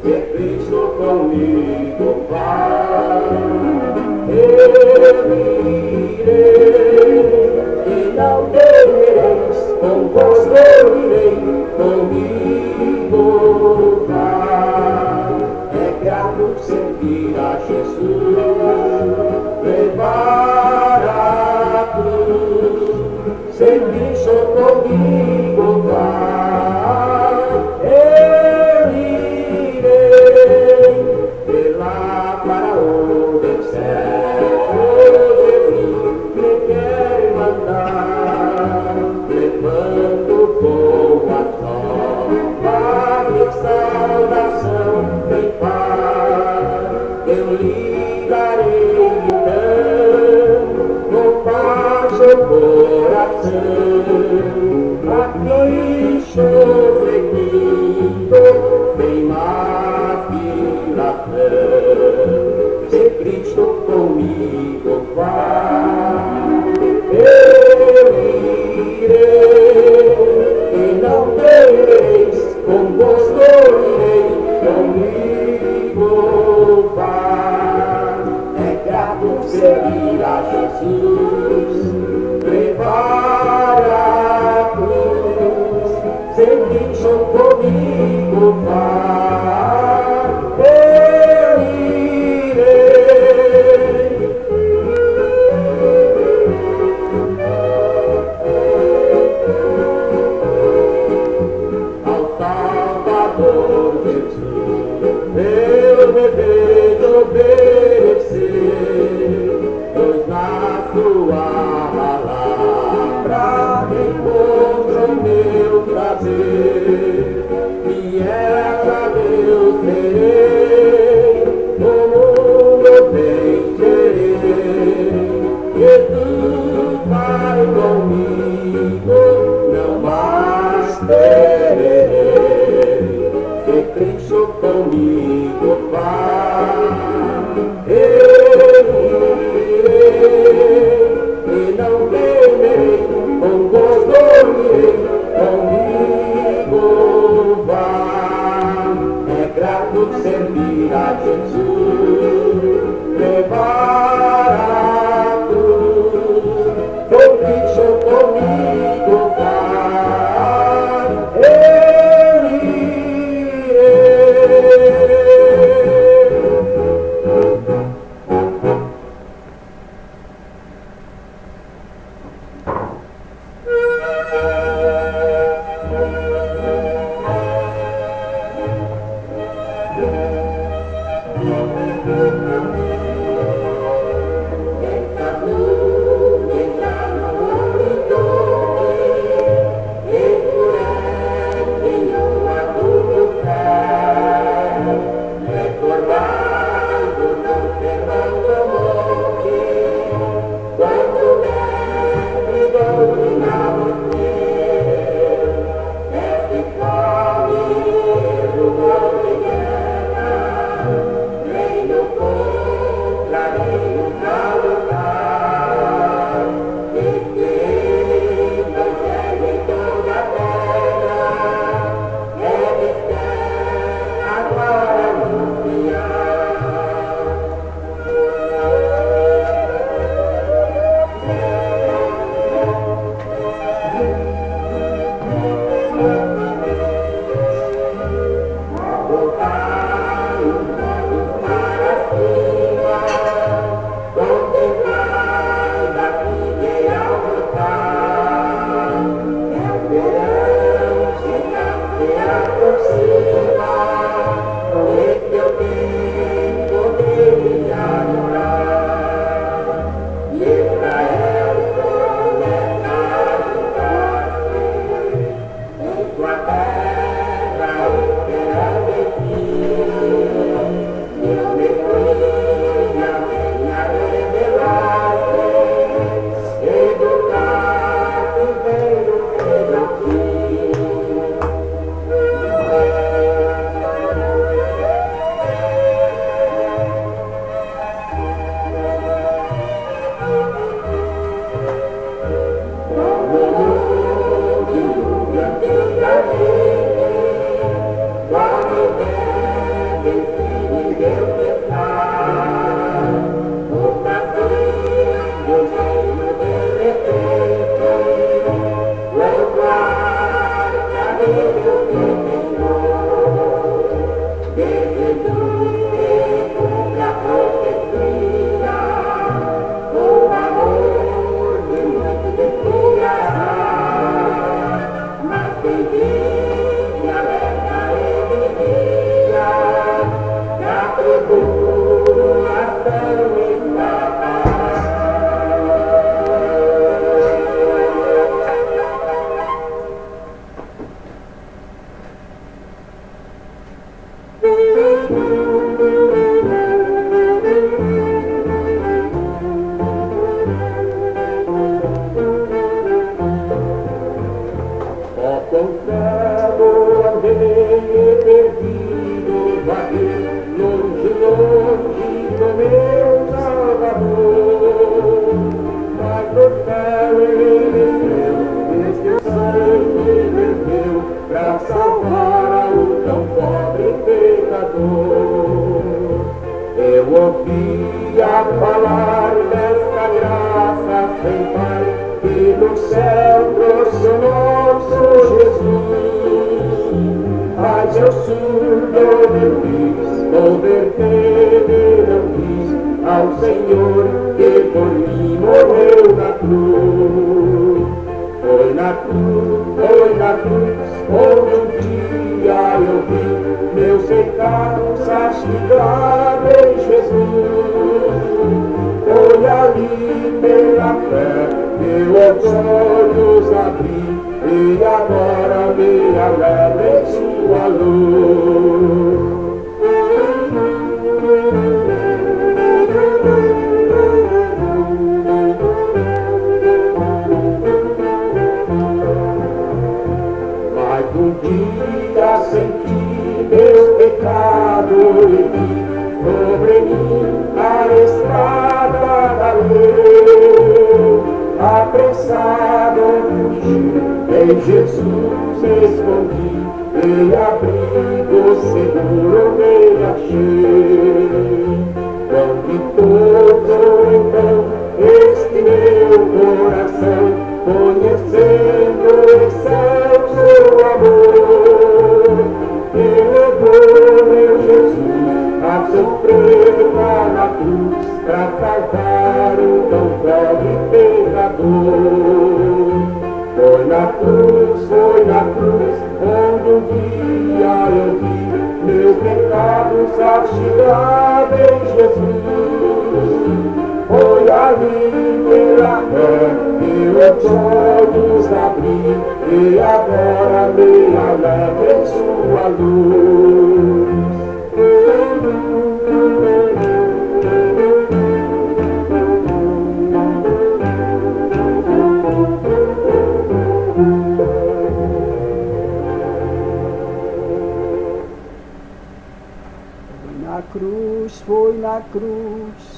Se Cristo comigo vai, eu irei, e não temereis, convosco irei, comigo vai. É grato servir a Jesus, levar a cruz, sem Cristo comigo vai. Eu irei, de lá para onde o servo Jesus me quer mandar, levando boa nova de saudação em paz. Eu lhe darei então com paz o coração, a Cristo seguindo, sem vacilação. Se Cristo comigo vai, eu irei, e não temereis, convosco irei, comigo vai. É grato servir a Jesus, levar a cruz, sem Cristo comigo vai. Eu irei. Ao Salvador Jesus, eu me vejo obedecer, pois na sua palavra encontro meu prazer. Fiel a Deus serei, como eu vencerei. Jesus vai comigo, não mais terei. Se Cristo comigo vai, eu irei, e não temerei, convosco irei, comigo vai. É grato servir a Jesus, levar a cruz, com Cristo comigo vai. Eu irei. Foi na cruz,